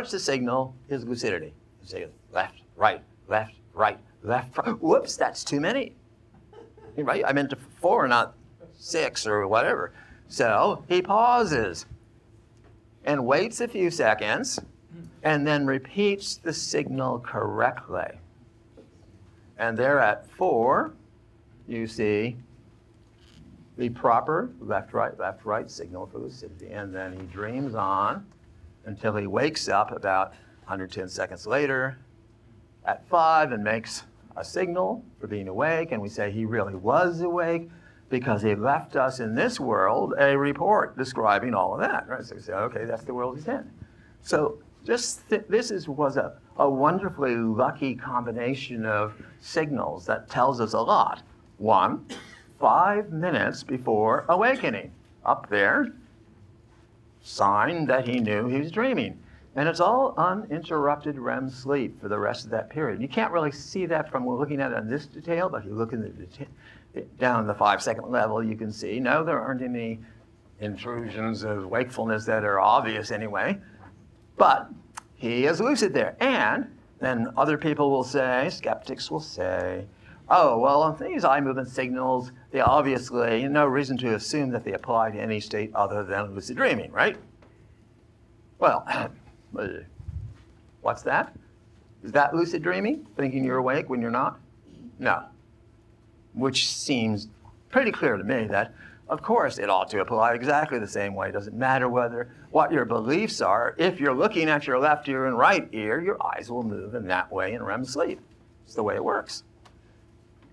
[SPEAKER 2] to signal his lucidity. He says, left, right, left, right, left, right. Whoops, that's too many. Right? I meant 4, not 6 or whatever. So he pauses and waits a few seconds and then repeats the signal correctly. And there at 4, you see the proper left, right signal for lucidity. And then he dreams on until he wakes up about 110 seconds later at 5 and makes a signal for being awake. And we say he really was awake because he left us in this world a report describing all of that. Right? So we say, okay, that's the world he's in. So this was a wonderfully lucky combination of signals that tells us a lot. 1, 5 minutes before awakening, up there, sign that he knew he was dreaming. And it's all uninterrupted REM sleep for the rest of that period. You can't really see that from looking at it in this detail, but if you look in down the 5-second level, you can see, no, there aren't any intrusions of wakefulness that are obvious anyway. But he is lucid there. And then other people will say, skeptics will say, oh, well, these eye movement signals, they obviously, no reason to assume that they apply to any state other than lucid dreaming, right? Well, what's that? Is that lucid dreaming? Thinking you're awake when you're not? No. Which seems pretty clear to me that, of course, it ought to apply exactly the same way. It doesn't matter what your beliefs are. If you're looking at your left ear and right ear, your eyes will move in that way in REM sleep. It's the way it works.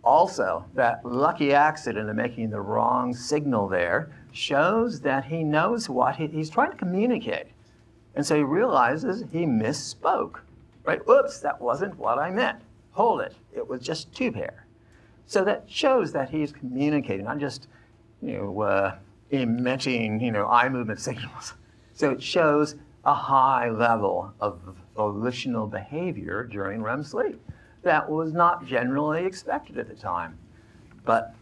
[SPEAKER 2] Also, that lucky accident of making the wrong signal there shows that he knows what he's trying to communicate. And so he realizes he misspoke. Right? Oops, that wasn't what I meant. Hold it. It was just 2 pair. So that shows that he's communicating, not just emitting eye movement signals. So it shows a high level of volitional behavior during REM sleep. That was not generally expected at the time. But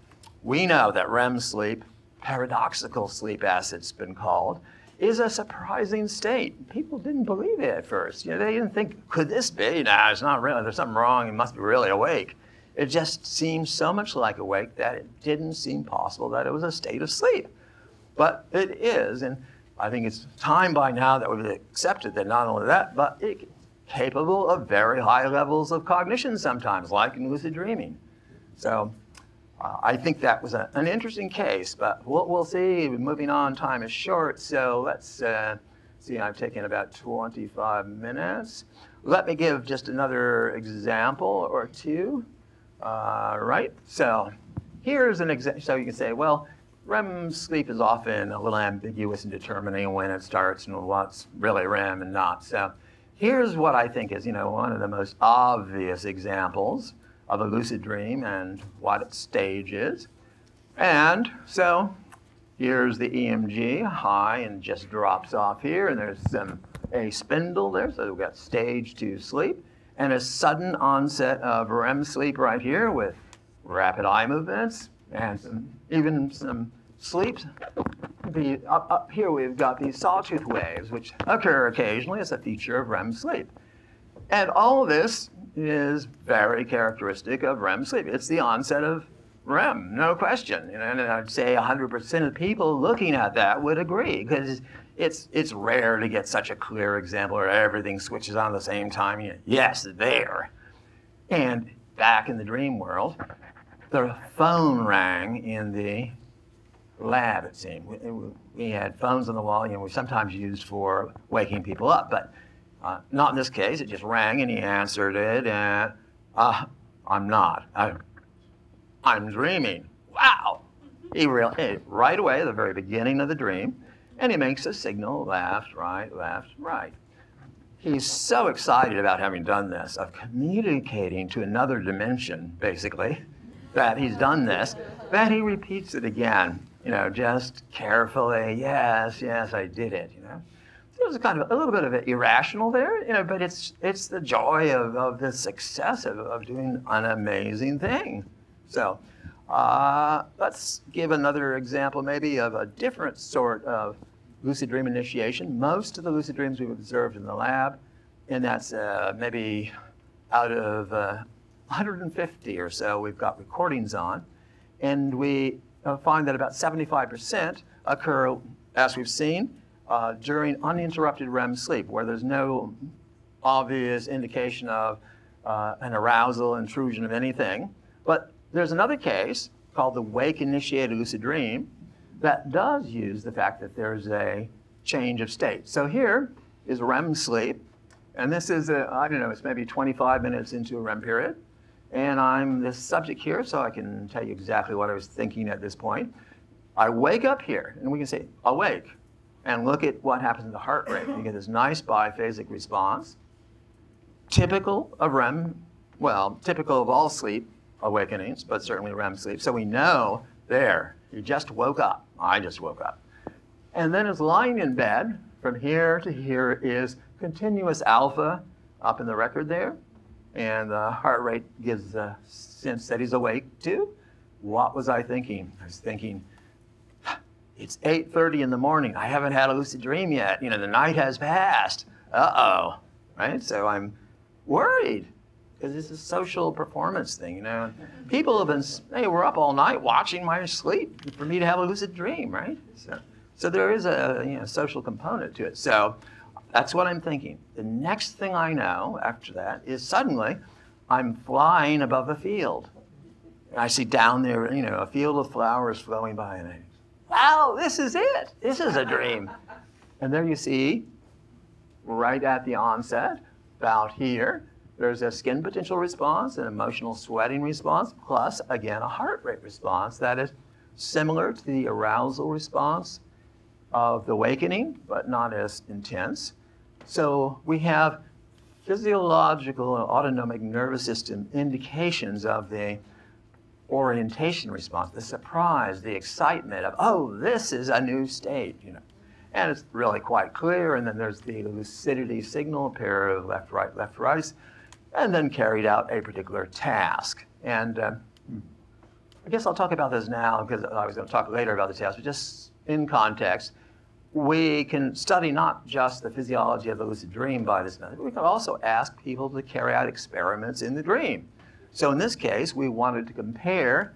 [SPEAKER 2] we know that REM sleep, paradoxical sleep as it's been called, is a surprising state. People didn't believe it at first. They didn't think, could this be? No, it's not really. There's something wrong. He must be really awake. It just seemed so much like awake that it didn't seem possible that it was a state of sleep. But it is, and I think it's time by now that we've accepted that not only that, but it's capable of very high levels of cognition sometimes, like in lucid dreaming. So I think that was an interesting case, but we'll see. Moving on, time is short, so let's see, I've taken about 25 minutes. Let me give just another example or two. Right, so here's an example. So you can say, well, REM sleep is often a little ambiguous in determining when it starts and what's really REM and not. So here's what I think is, one of the most obvious examples of a lucid dream and what its stage is. And so here's the EMG, high, and just drops off here, and there's a spindle there, so we've got stage 2 sleep. And a sudden onset of REM sleep right here with rapid eye movements and even some sleeps. Up here we've got these sawtooth waves, which occur occasionally as a feature of REM sleep. And all of this is very characteristic of REM sleep. It's the onset of REM, no question. And I'd say 100% of people looking at that would agree, because it's rare to get such a clear example where everything switches on at the same time. Yes, there. And back in the dream world, the phone rang in the lab, it seemed. We had phones on the wall, we sometimes used for waking people up, but not in this case. It just rang and he answered it, and I'm not. I'm dreaming. Wow. He right away at the very beginning of the dream, and he makes a signal, left, right, left, right. He's so excited about having done this, of communicating to another dimension, basically, that he's done this, that he repeats it again, just carefully, yes, I did it, There's kind of a little bit of it irrational there, but it's the joy of the success of doing an amazing thing. So let's give another example maybe of a different sort of lucid dream initiation. Most of the lucid dreams we've observed in the lab, and that's maybe out of 150 or so we've got recordings on, and we find that about 75% occur, as we've seen, during uninterrupted REM sleep, where there's no obvious indication of an arousal, intrusion of anything. But there's another case called the wake-initiated lucid dream that does use the fact that there's a change of state. So here is REM sleep, and this is, I don't know, it's maybe 25 minutes into a REM period, and I'm the subject here, so I can tell you exactly what I was thinking at this point. I wake up here, and we can say awake, and look at what happens to the heart rate. You get this nice biphasic response, typical of REM, well, typical of all sleep awakenings, but certainly REM sleep. So we know there, you just woke up. I just woke up. And then it's lying in bed, from here to here is continuous alpha up in the record there. And the heart rate gives a sense that he's awake too. What was I thinking? I was thinking, it's 8:30 in the morning. I haven't had a lucid dream yet. You know, the night has passed. Uh-oh, right? So I'm worried because it's a social performance thing, you know. People have been, hey, we're up all night watching my sleep for me to have a lucid dream, right? So there is a social component to it. So that's what I'm thinking. The next thing I know after that is suddenly I'm flying above a field. And I see down there, you know, a field of flowers flowing by, and I, wow, this is it. This is a dream. And there you see, right at the onset, about here, there's a skin potential response, an emotional sweating response, plus, again, a heart rate response that is similar to the arousal response of the awakening, but not as intense. So we have physiological and autonomic nervous system indications of the orientation response, the surprise, the excitement of, oh, this is a new state, you know. And it's really quite clear, and then there's the lucidity signal, a pair of left, right, and then carried out a particular task. And I guess I'll talk about this now because I was going to talk later about the task, but just in context, we can study not just the physiology of the lucid dream by this method, but we can also ask people to carry out experiments in the dream. So in this case, we wanted to compare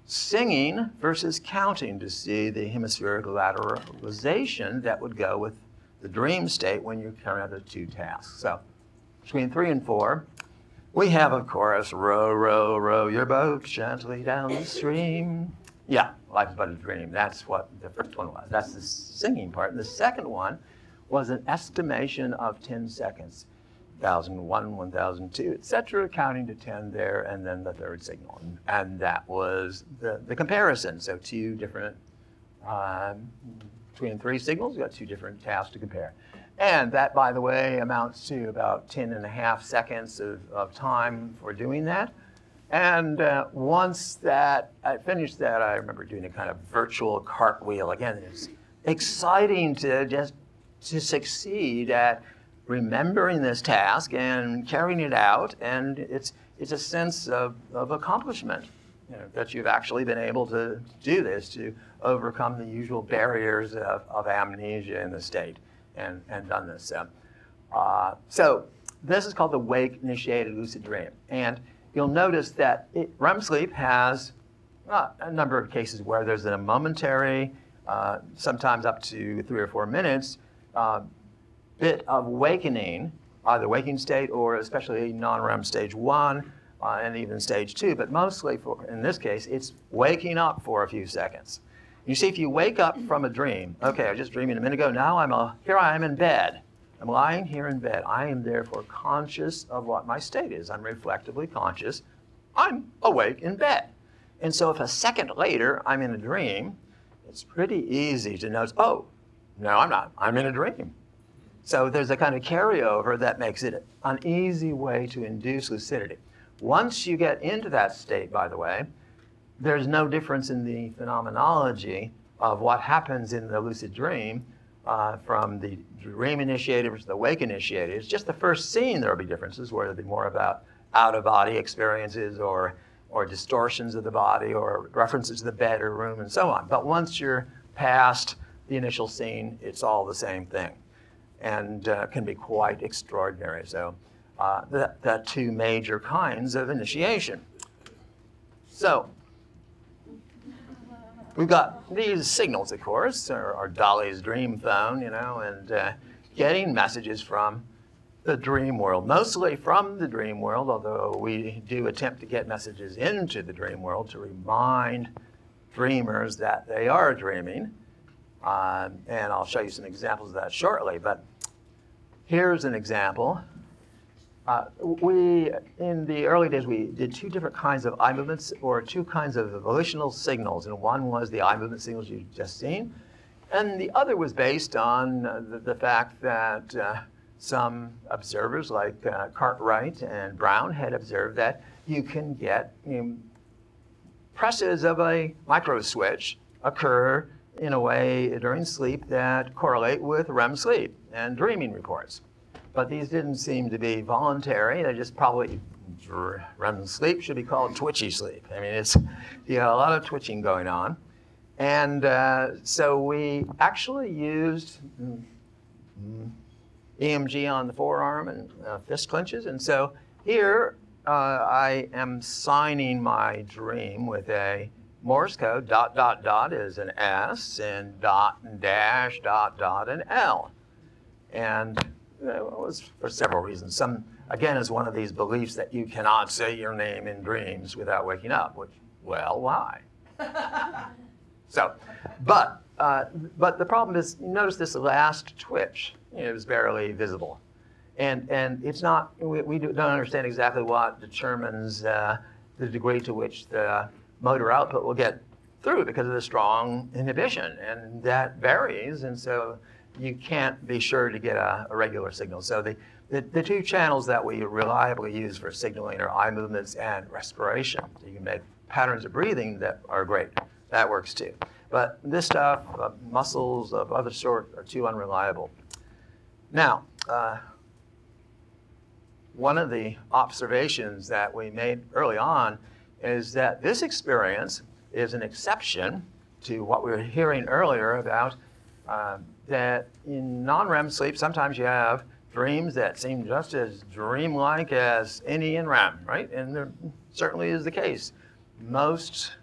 [SPEAKER 2] singing versus counting to see the hemispheric lateralization that would go with the dream state when you're carrying out the two tasks. So between 3 and 4, we have, of course, row, row, row your boat gently down the stream. Yeah, life is but a dream. That's what the first one was. That's the singing part. And the second one was an estimation of 10 seconds. 1001, 1002, etc., counting to 10 there, and then the third signal. And that was the comparison. So two different, between 3 signals, you got 2 different tasks to compare. And that, by the way, amounts to about 10.5 seconds of time for doing that. And once that I finished that, I remember doing a kind of virtual cartwheel. Again, it's exciting to succeed at remembering this task and carrying it out, and it's a sense of accomplishment, you know, that you've actually been able to do this, to overcome the usual barriers of amnesia in the state, and done this. So this is called the wake-initiated lucid dream, and you'll notice that REM sleep has a number of cases where there's a momentary, sometimes up to 3 or 4 minutes, bit of awakening, either waking state or especially non-REM stage 1 and even stage 2, but mostly, in this case, it's waking up for a few seconds. You see, if you wake up from a dream, okay, I was just dreaming a minute ago, now here I am in bed. I'm lying here in bed. I am therefore conscious of what my state is. I'm reflectively conscious. I'm awake in bed. And so if a second later I'm in a dream, it's pretty easy to notice, oh, no, I'm not. I'm in a dream. So there's a kind of carryover that makes it an easy way to induce lucidity. Once you get into that state, by the way, there's no difference in the phenomenology of what happens in the lucid dream from the dream initiated versus the wake initiated. It's just the first scene there will be differences where it'll be more about out-of-body experiences or distortions of the body or references to the bed or room and so on. But once you're past the initial scene, it's all the same thing, and can be quite extraordinary. So the 2 major kinds of initiation. So we've got these signals, of course, or Dolly's dream phone, you know, and getting messages from the dream world, mostly from the dream world, although we do attempt to get messages into the dream world to remind dreamers that they are dreaming. And I'll show you some examples of that shortly. But here's an example. In the early days, we did two different kinds of eye movements, or two kinds of volitional signals. And one was the eye movement signals you've just seen. And the other was based on the fact that some observers, like Cartwright and Brown, had observed that you can get presses of a micro switch occur in a way during sleep that correlate with REM sleep and dreaming reports. But these didn't seem to be voluntary. They just probably, REM sleep should be called twitchy sleep. I mean, it's, you got a lot of twitching going on. And so we actually used EMG on the forearm and fist clenches. And so here I am signing my dream with a Morse code. Dot, dot, dot is an S, and dot and dash, dot, dot, and L. And it was for several reasons. Some, again, is one of these beliefs that you cannot say your name in dreams without waking up, which, well, why? So, but the problem is, you notice this last twitch, it was barely visible. And it's not, we don't understand exactly what determines the degree to which the motor output will get through because of the strong inhibition, and that varies, and so you can't be sure to get a regular signal. So the two channels that we reliably use for signaling are eye movements and respiration. So you can make patterns of breathing that are great. That works too. But this stuff, muscles of other sort, are too unreliable. Now, one of the observations that we made early on is that this experience is an exception to what we were hearing earlier about that in non-REM sleep, sometimes you have dreams that seem just as dreamlike as any in REM, right? And there certainly is the case. Most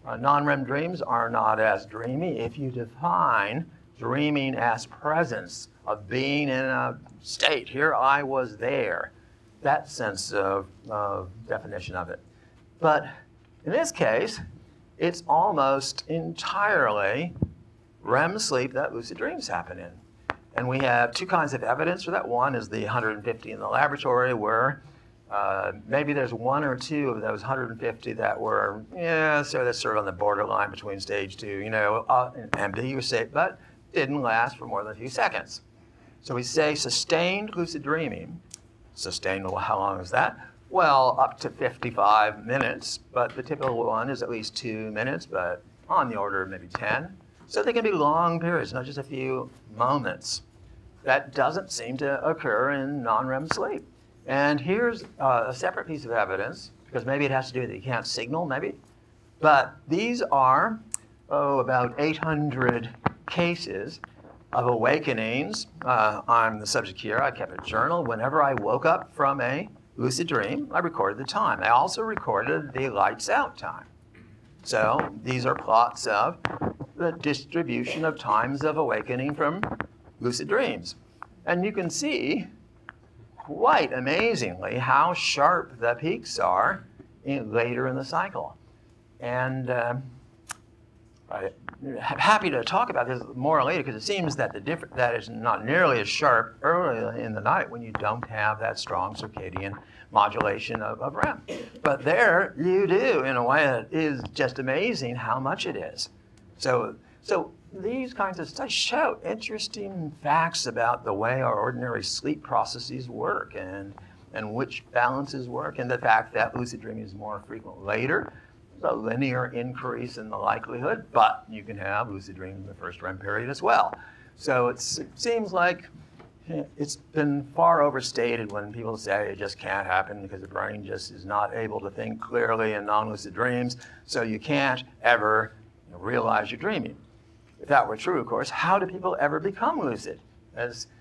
[SPEAKER 2] non-REM dreams are not as dreamy if you define dreaming as presence of being in a state. Here I was there. That sense of definition of it. But in this case, it's almost entirely REM sleep that lucid dreams happen in. And we have two kinds of evidence for that. One is the 150 in the laboratory, where maybe there's one or two of those 150 that were, so that's sort of on the borderline between stage two, an ambiguous state, but didn't last for more than a few seconds. So we say sustained lucid dreaming. Sustained, how long is that? Well, up to 55 minutes, but the typical one is at least 2 minutes, but on the order of maybe 10. So they can be long periods, not just a few moments. That doesn't seem to occur in non-REM sleep. And here's a separate piece of evidence, because maybe it has to do with it. You can't signal, maybe. But these are, about 800 cases of awakenings. I'm the subject here. I kept a journal. Whenever I woke up from a lucid dream, I recorded the time. I also recorded the lights out time. So these are plots of the distribution of times of awakening from lucid dreams. And you can see, quite amazingly, how sharp the peaks are later in the cycle. And I'm happy to talk about this more later, because it seems that that is not nearly as sharp early in the night when you don't have that strong circadian modulation of REM. But there you do, in a way that is just amazing how much it is. So these kinds of studies show interesting facts about the way our ordinary sleep processes work, and which balances work, and the fact that lucid dreaming is more frequent later. A linear increase in the likelihood, but you can have lucid dreams in the first REM period as well. So it seems like it's been far overstated when people say it just can't happen because the brain just is not able to think clearly in non-lucid dreams, so you can't ever realize you're dreaming. If that were true, of course, how do people ever become lucid?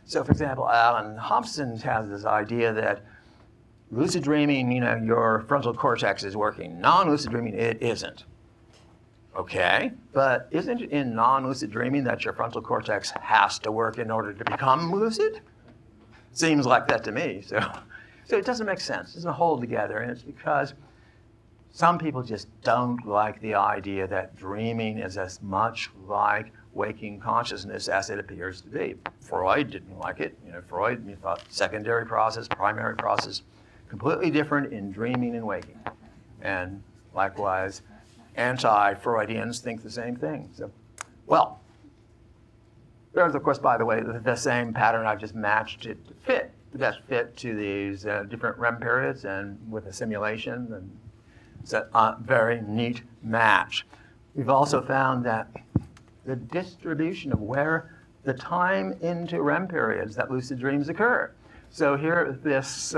[SPEAKER 2] So, for example, Alan Hobson has this idea that lucid dreaming, your frontal cortex is working. Non-lucid dreaming, it isn't. Okay, but isn't it in non-lucid dreaming that your frontal cortex has to work in order to become lucid? seems like that to me. So it doesn't make sense. It doesn't hold together. And it's because some people just don't like the idea that dreaming is as much like waking consciousness as it appears to be. Freud didn't like it. Freud thought secondary process, primary process, completely different in dreaming and waking. And likewise, anti-Freudians think the same thing. So, well, there's, of course, by the way, the same pattern I've just matched it to fit, the best fit to these different REM periods and with a simulation. And it's a very neat match. We've also found that the distribution of where the time into REM periods that lucid dreams occur. So here, this,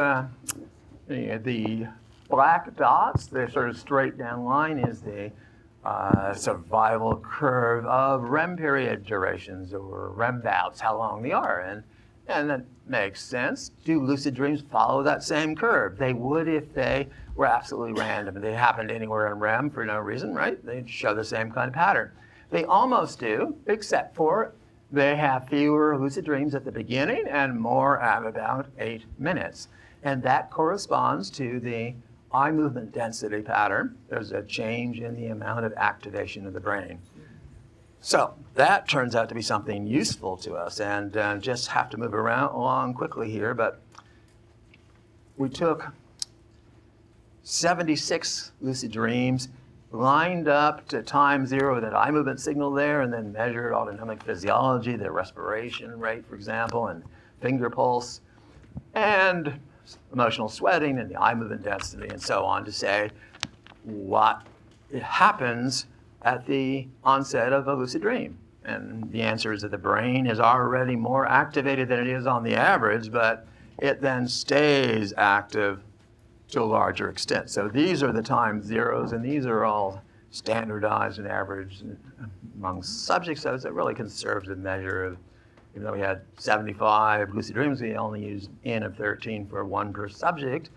[SPEAKER 2] the black dots, the sort of straight down line is the survival curve of REM period durations or REM bouts, how long they are. And that makes sense. Do lucid dreams follow that same curve? They would if they were absolutely random. If they happened anywhere in REM for no reason, right? They'd show the same kind of pattern. They almost do, except for they have fewer lucid dreams at the beginning and more at about 8 minutes. And that corresponds to the eye movement density pattern. There's a change in the amount of activation of the brain. So that turns out to be something useful to us, and just have to move along quickly here, but we took 76 lucid dreams, lined up to time 0 with that eye movement signal there, and then measured autonomic physiology, the respiration rate, for example, and finger pulse, and emotional sweating, and the eye movement density, and so on, to say what happens at the onset of a lucid dream. And the answer is that the brain is already more activated than it is on the average, but it then stays active to a larger extent. So these are the time zeros, and these are all standardized and averaged among subjects. So it's a really conservative measure of, even though we had 75 lucid dreams, we only used N of 13 for 1 per subject,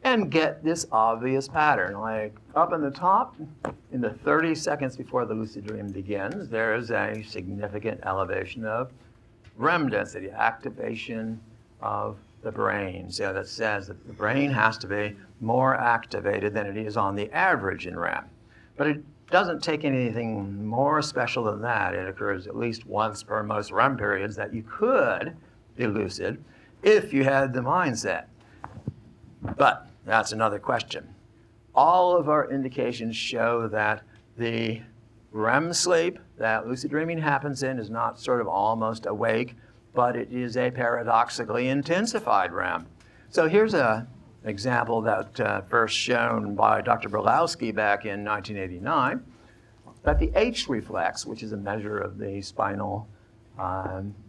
[SPEAKER 2] and get this obvious pattern. Like up in the top, in the 30 seconds before the lucid dream begins, there is a significant elevation of REM density, activation of the brain. So that says that the brain has to be more activated than it is on the average in REM. But it doesn't take anything more special than that. It occurs at least once per most REM periods that you could be lucid if you had the mindset. But that's another question. All of our indications show that the REM sleep that lucid dreaming happens in is not sort of almost awake, but it is a paradoxically intensified REM. So here's an example that first shown by Dr. Berlowski back in 1989, that the H reflex, which is a measure of the spinal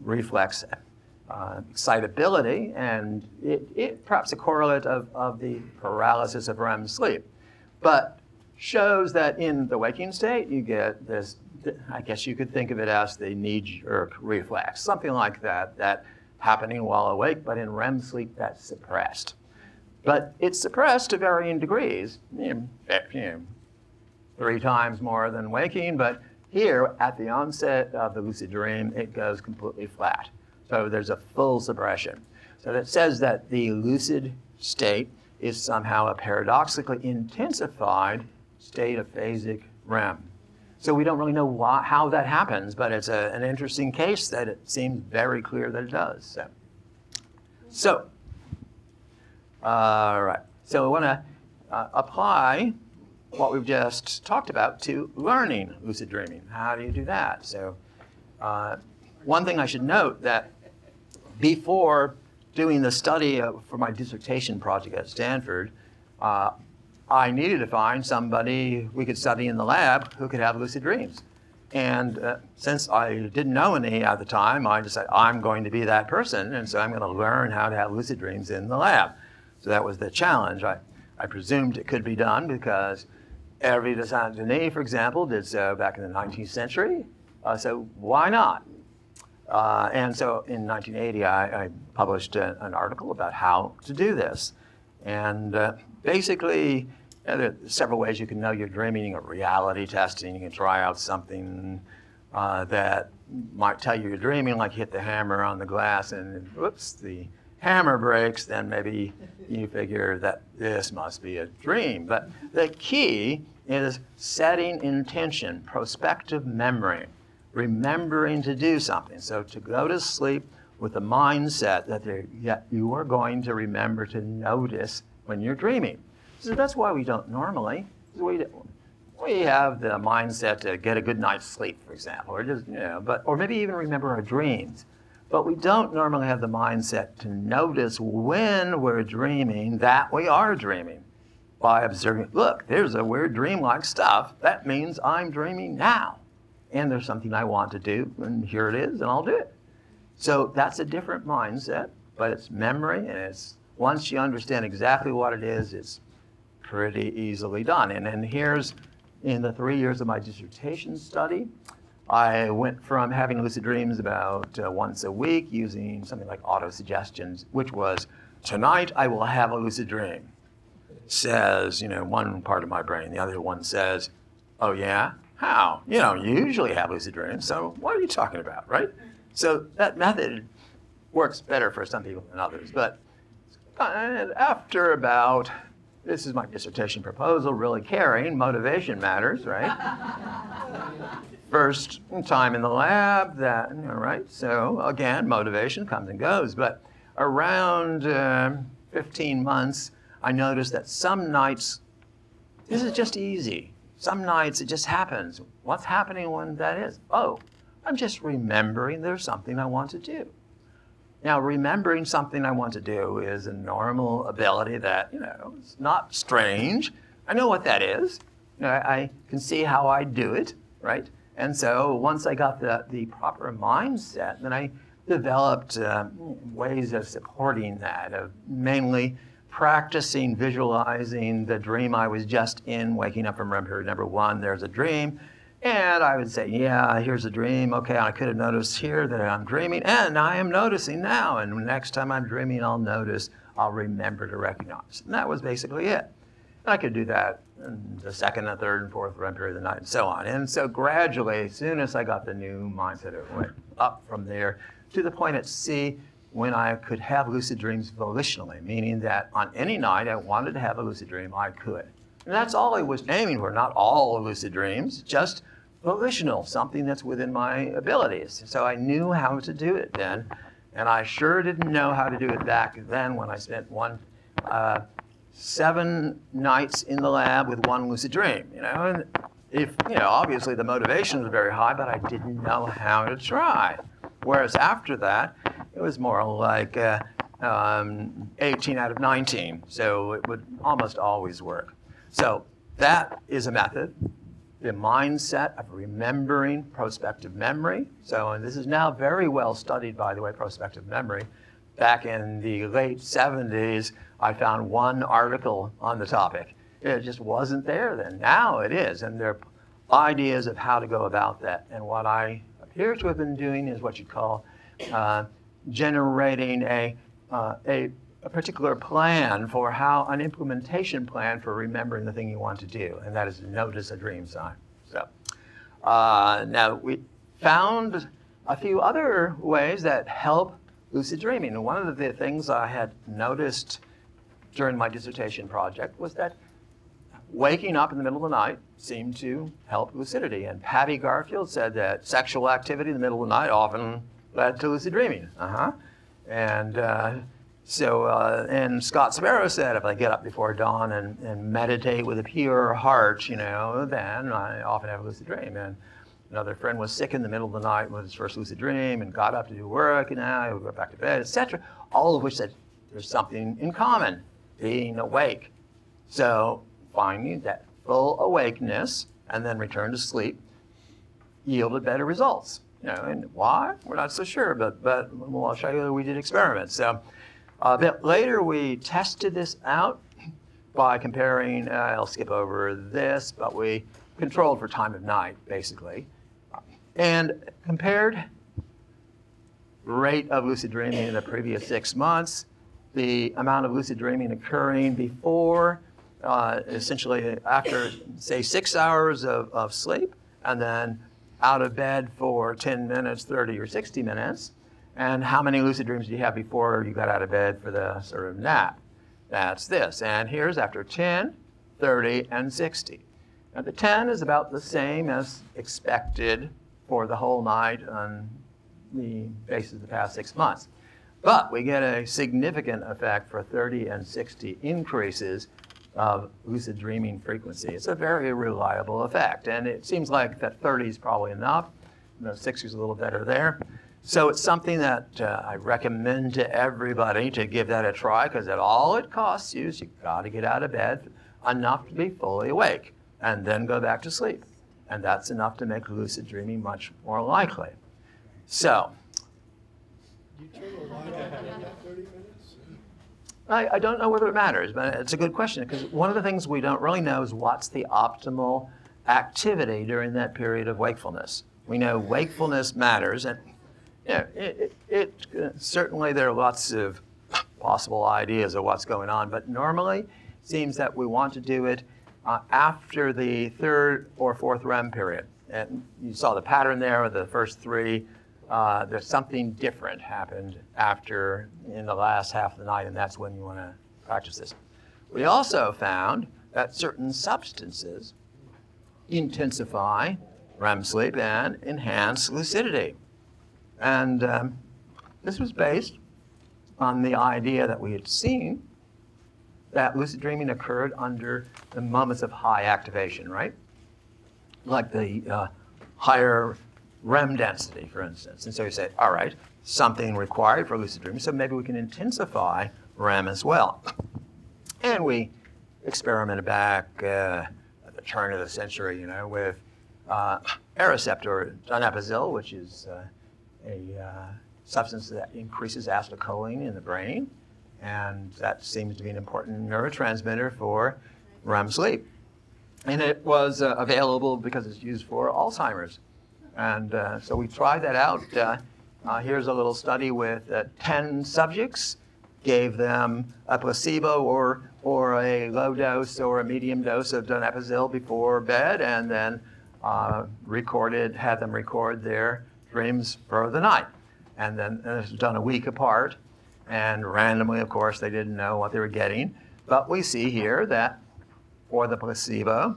[SPEAKER 2] reflex excitability, and it perhaps a correlate of the paralysis of REM sleep, but shows that in the waking state you get this, I guess you could think of it as the knee-jerk reflex, something like that happening while awake, but in REM sleep that's suppressed. But it's suppressed to varying degrees, 3 times more than waking, but here at the onset of the lucid dream, it goes completely flat. So there's a full suppression. So that says that the lucid state is somehow a paradoxically intensified state of phasic REM. So we don't really know how that happens, but it's an interesting case that it seems very clear that it does. So all right. So we want to apply what we've just talked about to learning lucid dreaming. How do you do that? So one thing I should note that before doing the study for my dissertation project at Stanford, I needed to find somebody we could study in the lab who could have lucid dreams. And since I didn't know any at the time, I decided I'm going to be that person, and so I'm going to learn how to have lucid dreams in the lab. So that was the challenge. I presumed it could be done because Hervé de Saint-Denis, for example, did so back in the 19th century. So why not? And so in 1980, I published an article about how to do this. And basically, there are several ways you can know you're dreaming. You can reality testing. You can try out something that might tell you you're dreaming, like hit the hammer on the glass and whoops, the hammer breaks, then maybe you figure that this must be a dream. But the key is setting intention, prospective memory, remembering to do something. So to go to sleep with the mindset that you are going to remember to notice when you're dreaming. So that's why we don't normally. We have the mindset to get a good night's sleep, for example, or just, or maybe even remember our dreams. But we don't normally have the mindset to notice when we're dreaming that we are dreaming by observing, look, there's a weird dream-like stuff. That means I'm dreaming now. And there's something I want to do, and here it is, and I'll do it. So that's a different mindset, but it's memory, and it's once you understand exactly what it is, it's pretty easily done. And then here's, in the 3 years of my dissertation study, I went from having lucid dreams about once a week using something like auto-suggestions, which was, tonight I will have a lucid dream. Says, one part of my brain. The other one says, oh yeah? How? You usually have lucid dreams, so what are you talking about, right? So that method works better for some people than others. But after about, this is my dissertation proposal, really caring, motivation matters, right? First time in the lab, right? So again, motivation comes and goes. But around 15 months, I noticed that some nights, this is just easy. Some nights it just happens. What's happening when that is? Oh, I'm just remembering there's something I want to do. Now, remembering something I want to do is a normal ability that, it's not strange. I know what that is. I can see how I do it, right? And so once I got the proper mindset, then I developed ways of supporting that, of mainly practicing visualizing the dream I was just in, waking up from REM period number 1, there's a dream. And I would say, yeah, here's a dream. Okay, I could have noticed here that I'm dreaming, and I am noticing now. And next time I'm dreaming, I'll notice, I'll remember to recognize. And that was basically it. And I could do that in the second and third and fourth REM period of the night and so on. And so gradually, as soon as I got the new mindset, it went up from there to the point at C, when I could have lucid dreams volitionally, meaning that on any night I wanted to have a lucid dream, I could. And that's all I was aiming for, not all lucid dreams, just volitional, something that's within my abilities. So I knew how to do it then, and I sure didn't know how to do it back then when I spent 7 nights in the lab with 1 lucid dream, And if, obviously the motivation was very high, but I didn't know how to try. Whereas after that, it was more like 18 out of 19, so it would almost always work. So that is a method, the mindset of remembering prospective memory. So, and this is now very well studied, by the way, prospective memory. Back in the late 70s, I found 1 article on the topic. It just wasn't there then. Now it is, and there are ideas of how to go about that. And what I appear to have been doing is what you call generating a particular plan for how, an implementation plan for remembering the thing you want to do, and that is to notice a dream sign. So now we found a few other ways that help lucid dreaming. And one of the things I had noticed during my dissertation project was that waking up in the middle of the night seemed to help lucidity. And Patty Garfield said that sexual activity in the middle of the night often led to lucid dreaming. And Scott Sparrow said, if I get up before dawn and meditate with a pure heart, then I often have a lucid dream. And another friend was sick in the middle of the night with his first lucid dream and got up to do work, and now he would go back to bed, etc. All of which said there's something in common, being awake. So finding that full awakeness and then return to sleep yielded better results. And why? We're not so sure, but well, I'll show you that we did experiments. So a bit later, we tested this out by comparing, I'll skip over this, but we controlled for time of night, basically, and compared rate of lucid dreaming in the previous 6 months, the amount of lucid dreaming occurring before, essentially after, say, 6 hours of sleep, and then out of bed for 10 minutes, 30 or 60 minutes, And how many lucid dreams do you have before you got out of bed for the sort of nap? That's this. And here's after 10, 30, and 60. Now the 10 is about the same as expected for the whole night on the basis of the past 6 months. But we get a significant effect for 30 and 60 increases of lucid dreaming frequency. It's a very reliable effect. And it seems like that 30 is probably enough. The 60 is a little better there. So it's something that I recommend to everybody to give that a try, because all it costs you is you've got to get out of bed enough to be fully awake and then go back to sleep. And that's enough to make lucid dreaming much more likely. So,
[SPEAKER 1] You turn the light on every 30 minutes?
[SPEAKER 2] I don't know whether it matters, but it's a good question, because one of the things we don't really know is what's the optimal activity during that period of wakefulness. We know wakefulness matters, and certainly there are lots of possible ideas of what's going on, but normally it seems that we want to do it after the third or fourth REM period. And you saw the pattern there with the first three. There's something different happened after in the last half of the night, and that's when you want to practice this. We also found that certain substances intensify REM sleep and enhance lucidity. And this was based on the idea that we had seen that lucid dreaming occurred under the moments of high activation, right? Like the higher REM density, for instance. And so you say, all right, something required for lucid dreaming, so maybe we can intensify REM as well. And we experimented back at the turn of the century, with Aricept, donepezil, which is a substance that increases acetylcholine in the brain, and that seems to be an important neurotransmitter for REM sleep. And it was available because it's used for Alzheimer's. And so we tried that out. Here's a little study with 10 subjects, gave them a placebo or a low dose or a medium dose of donepezil before bed, and then had them record their dreams for the night. And then it was done a week apart, and randomly, of course, they didn't know what they were getting. But we see here that for the placebo,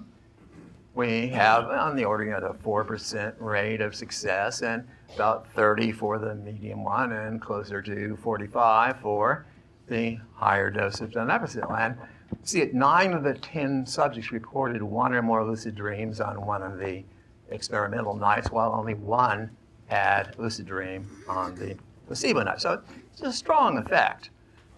[SPEAKER 2] we have on the order of a 4% rate of success, and about 30 for the medium one, and closer to 45 for the higher dose of donepezil. And see, 9 of the 10 subjects reported one or more lucid dreams on one of the experimental nights, while only 1 had lucid dream on the placebo night. So it's a strong effect.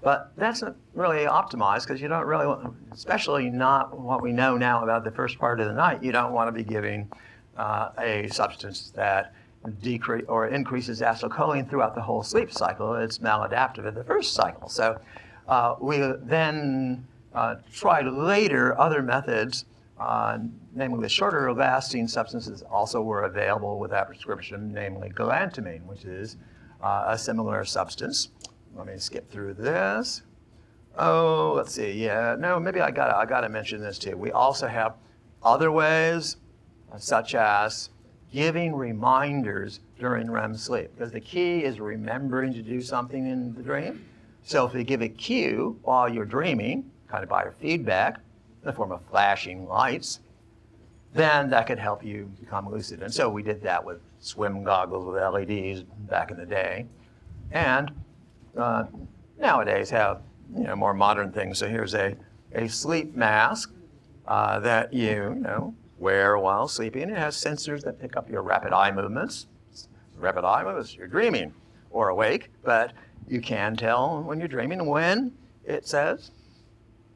[SPEAKER 2] But that's not really optimized, because you don't really want, especially not what we know now about the first part of the night, you don't want to be giving a substance that decreases or increases acetylcholine throughout the whole sleep cycle. It's maladaptive in the first cycle. So we then tried later other methods, namely the shorter lasting substances also were available without prescription, namely galantamine, which is a similar substance. Let me skip through this. Oh, let's see. Yeah, no, maybe I gotta mention this too. We also have other ways, such as giving reminders during REM sleep, because the key is remembering to do something in the dream. So if we give a cue while you're dreaming, kind of biofeedback, in the form of flashing lights, then that could help you become lucid. And so we did that with swim goggles with LEDs back in the day. And nowadays have more modern things. So here's a sleep mask that you wear while sleeping. It has sensors that pick up your rapid eye movements. Rapid eye movements, you're dreaming or awake, but you can tell when you're dreaming. When it says,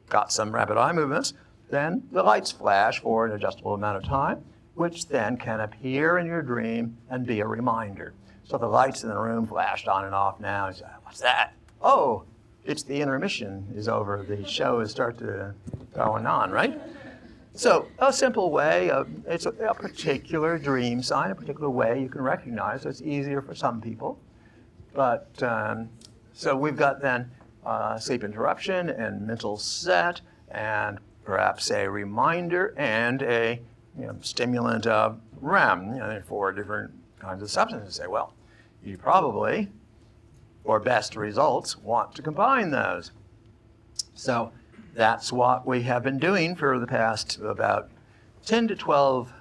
[SPEAKER 2] got some rapid eye movements, then the lights flash for an adjustable amount of time, which then can appear in your dream and be a reminder. So the lights in the room flashed on and off now. You say, what's that? Oh, it's the intermission is over. The show is going on, right? So a simple way, it's a particular dream sign, a particular way you can recognize. So it's easier for some people. But so we've got then sleep interruption and mental set, and perhaps a reminder and a stimulant of REM, 4 different kinds of substances. Say, well, you probably for best results, want to combine those. So that's what we have been doing for the past about 10 to 12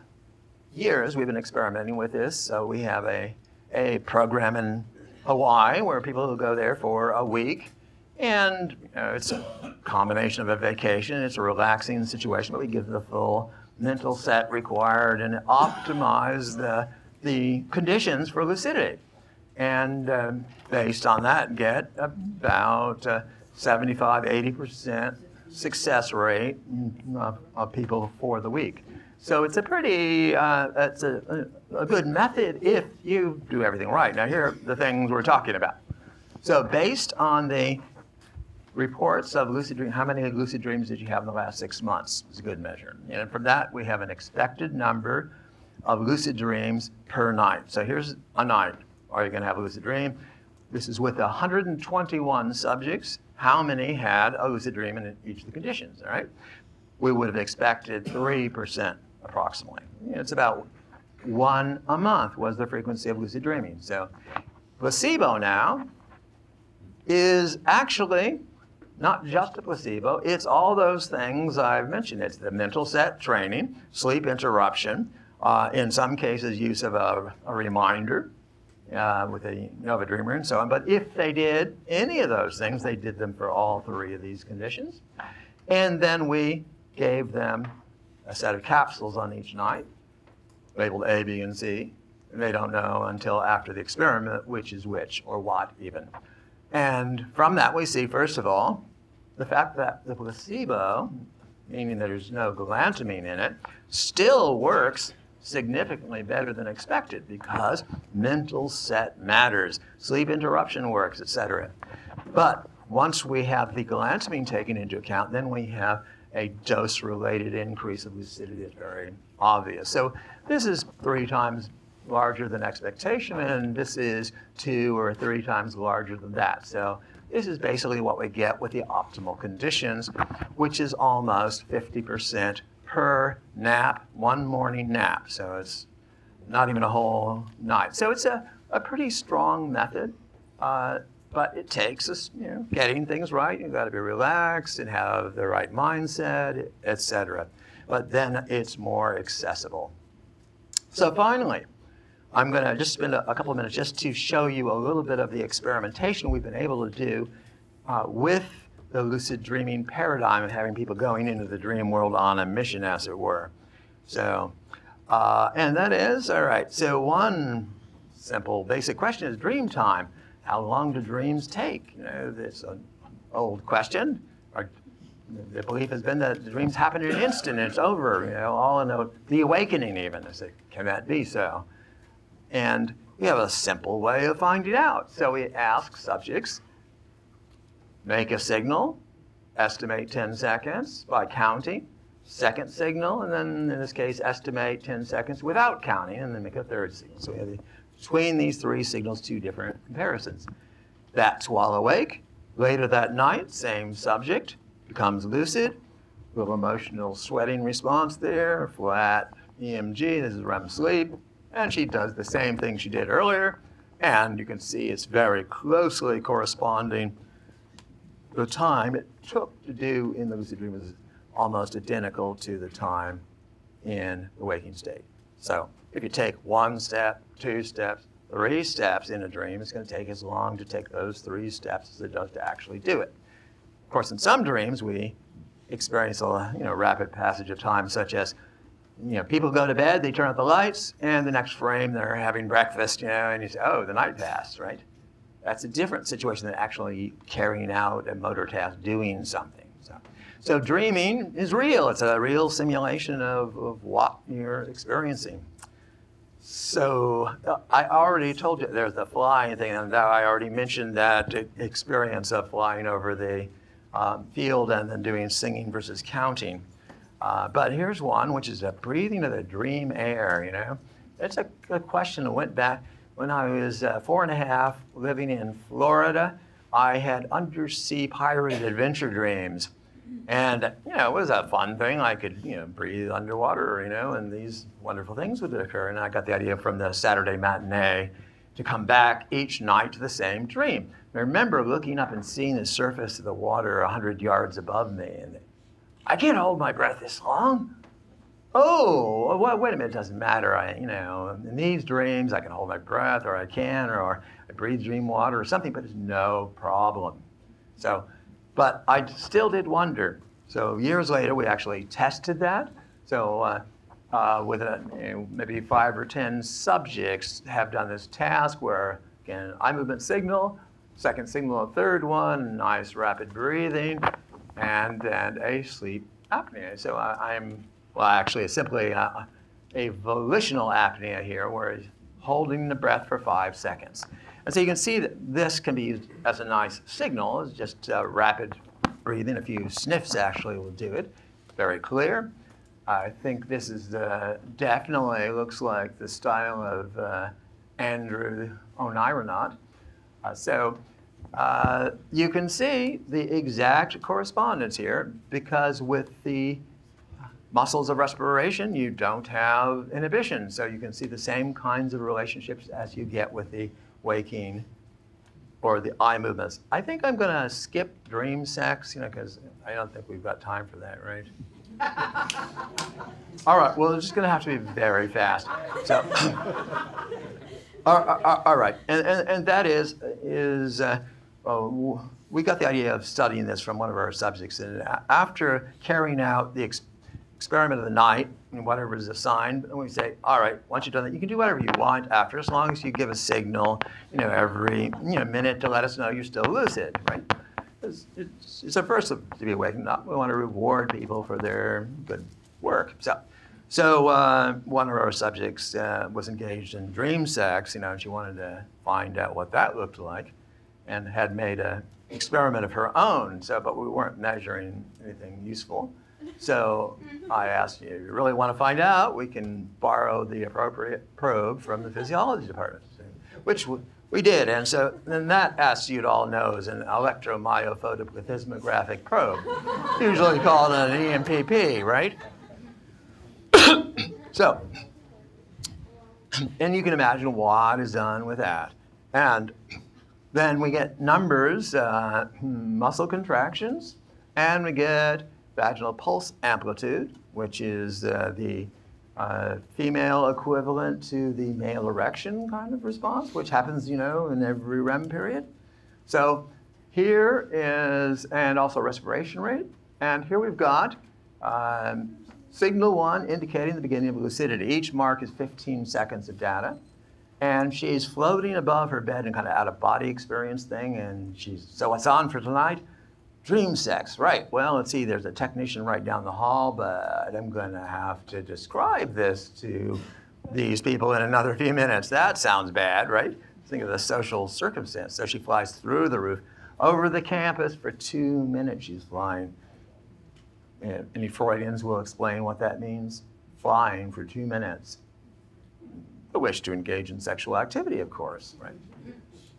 [SPEAKER 2] years. We've been experimenting with this. So we have a program in Hawaii where people will go there for a week. And it's a combination of a vacation. It's a relaxing situation, but we give the full mental set required and optimize the conditions for lucidity. And based on that, get about 75, 80% success rate of people for the week. So it's a pretty, it's a good method if you do everything right. Now here are the things we're talking about. So based on the reports of lucid dream, how many lucid dreams did you have in the last 6 months? It's a good measure. And from that, we have an expected number of lucid dreams per night. So here's a night. Are you going to have a lucid dream? This is with 121 subjects. How many had a lucid dream in each of the conditions, all right? We would have expected 3% approximately. It's about 1 a month was the frequency of lucid dreaming. So placebo now is actually not just a placebo, it's all those things I've mentioned. It's the mental set training, sleep interruption, in some cases use of a reminder with a Nova Dreamer and so on. But if they did any of those things, they did them for all 3 of these conditions. And then we gave them a set of capsules on each night, labeled A, B, and C. And they don't know until after the experiment which is which or what even. And from that we see, first of all, the fact that the placebo, meaning that there's no galantamine in it, still works significantly better than expected because mental set matters, sleep interruption works, etc. But once we have the galantamine taken into account, then we have a dose-related increase of lucidity that's very obvious. So this is 3 times larger than expectation, and this is 2 or 3 times larger than that. So this is basically what we get with the optimal conditions, which is almost 50% per nap, 1 morning nap. So it's not even a whole night. So it's a pretty strong method, but it takes us, getting things right. You've got to be relaxed and have the right mindset, etc. But then it's more accessible. So finally, I'm going to just spend a couple of minutes just to show you a little bit of the experimentation we've been able to do with the lucid dreaming paradigm of having people going into the dream world on a mission, as it were. So, and that is, all right, so one simple basic question is dream time. How long do dreams take? It's an old question. The belief has been that the dreams happen in an instant and it's over, all in the awakening even. I say, can that be so? And we have a simple way of finding out. So we ask subjects, make a signal, estimate 10 seconds by counting, second signal, and then in this case, estimate 10 seconds without counting, and then make a third signal. So we have between these 3 signals 2 different comparisons. That's while awake. Later that night, same subject, becomes lucid, little emotional sweating response there, flat EMG, this is REM sleep. And she does the same thing she did earlier, and you can see it's very closely corresponding. The time it took to do in the lucid dream is almost identical to the time in the waking state. So if you take 1 step, 2 steps, 3 steps in a dream, it's going to take as long to take those 3 steps as it does to actually do it. Of course, in some dreams, we experience a rapid passage of time, such as people go to bed, they turn out the lights, and the next frame they're having breakfast, and you say, oh, the night passed, right? That's a different situation than actually carrying out a motor task, doing something. So dreaming is real. It's a real simulation of what you're experiencing. So I already told you there's the flying thing, and I already mentioned that experience of flying over the field and then doing singing versus counting. But here's one, which is a breathing of the dream air, It's a question that went back when I was 4.5 living in Florida. I had undersea pirate adventure dreams. And, it was a fun thing. I could, breathe underwater, and these wonderful things would occur. And I got the idea from the Saturday matinee to come back each night to the same dream. I remember looking up and seeing the surface of the water 100 yards above me, and I can't hold my breath this long. Oh, well, wait a minute, it doesn't matter. In these dreams, I can hold my breath, or I can, or I breathe dream water or something, but it's no problem. So, but I still did wonder. So years later, we actually tested that. So with maybe 5 or 10 subjects have done this task where, again, eye movement signal, second signal, a third one, nice rapid breathing, and then a sleep apnea. So actually, it's simply a volitional apnea here, where it's holding the breath for 5 seconds. And so you can see that this can be used as a nice signal. It's just rapid breathing. A few sniffs actually will do it. Very clear. I think this is definitely looks like the style of Andrew Onironaut. So you can see the exact correspondence here, because with the muscles of respiration, you don't have inhibition. So you can see the same kinds of relationships as you get with the waking or the eye movements. I think I'm going to skip dream sex, because I don't think we've got time for that, right? All right, well, it's just going to have to be very fast. So, all right, and that is we got the idea of studying this from one of our subjects, and after carrying out the experiment of the night and whatever is assigned, and we say, all right, once you've done that, you can do whatever you want after, as long as you give a signal, every minute to let us know you're still lucid, right? It's a first to be awakened. We want to reward people for their good work. So one of our subjects was engaged in dream sex, and she wanted to find out what that looked like, and had made an experiment of her own. But we weren't measuring anything useful. So I asked, if you really want to find out, we can borrow the appropriate probe from the physiology department, which we did. And so then that, as you'd all know, is an electromyophotoplethysmographic probe, usually called an EMPP, right? So, and you can imagine what is done with that. And then we get numbers, muscle contractions, and we get vaginal pulse amplitude, which is the female equivalent to the male erection kind of response, which happens, in every REM period. So here is, and also respiration rate. And here we've got signal 1 indicating the beginning of lucidity. Each mark is 15 seconds of data. And she's floating above her bed in kind of out-of-body experience thing. And so what's on for tonight? Dream sex, right. Well, let's see, there's a technician right down the hall, but I'm going to have to describe this to these people in another few minutes. That sounds bad, right? Think of the social circumstance. So she flies through the roof, over the campus for 2 minutes she's flying. And any Freudians will explain what that means. Flying for 2 minutes. The wish to engage in sexual activity, of course, right?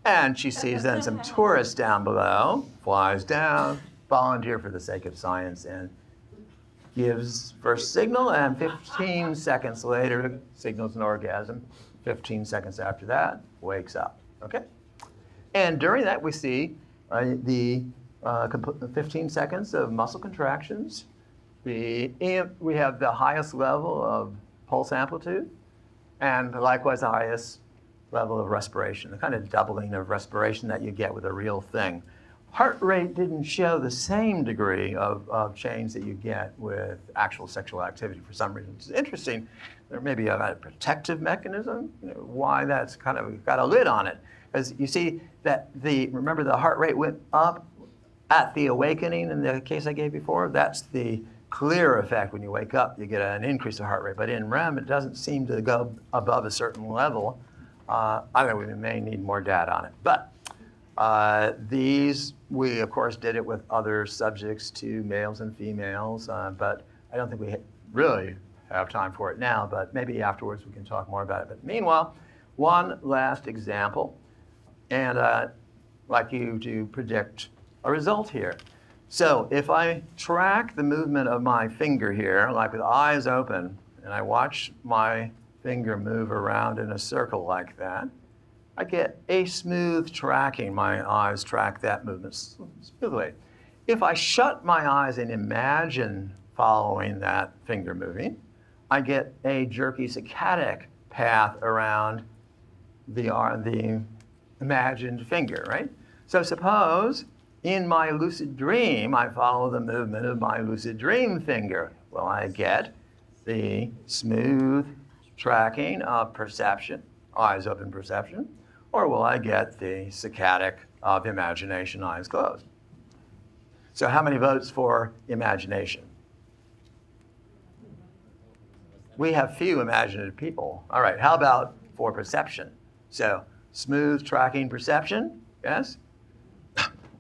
[SPEAKER 2] And she sees then some tourists down below, flies down, volunteer for the sake of science, and gives first signal, and 15 seconds later, signals an orgasm. 15 seconds after that, wakes up, okay? And during that, we see the 15 seconds of muscle contractions. We have the highest level of pulse amplitude, and likewise the highest level of respiration, the kind of doubling of respiration that you get with a real thing. Heart rate didn't show the same degree of change that you get with actual sexual activity for some reason. It's interesting. There may be a protective mechanism, why that's kind of got a lid on it. Because you see that remember the heart rate went up at the awakening in the case I gave before? That's the clear effect. When you wake up, you get an increase of heart rate. But in REM, it doesn't seem to go above a certain level. I don't know, we may need more data on it. But we of course did it with other subjects too, males and females, but I don't think we really have time for it now, but maybe afterwards we can talk more about it. But meanwhile, one last example, and I'd like you to predict a result here. So if I track the movement of my finger here, like with eyes open, and I watch my finger move around in a circle like that, I get a smooth tracking. My eyes track that movement smoothly. If I shut my eyes and imagine following that finger moving, I get a jerky saccadic path around the imagined finger, right? So suppose in my lucid dream, I follow the movement of my lucid dream finger. Will I get the smooth tracking of perception, eyes open perception, or will I get the saccadic of imagination, eyes closed? So how many votes for imagination? We have few imaginative people. All right, how about for perception? So smooth tracking perception, yes?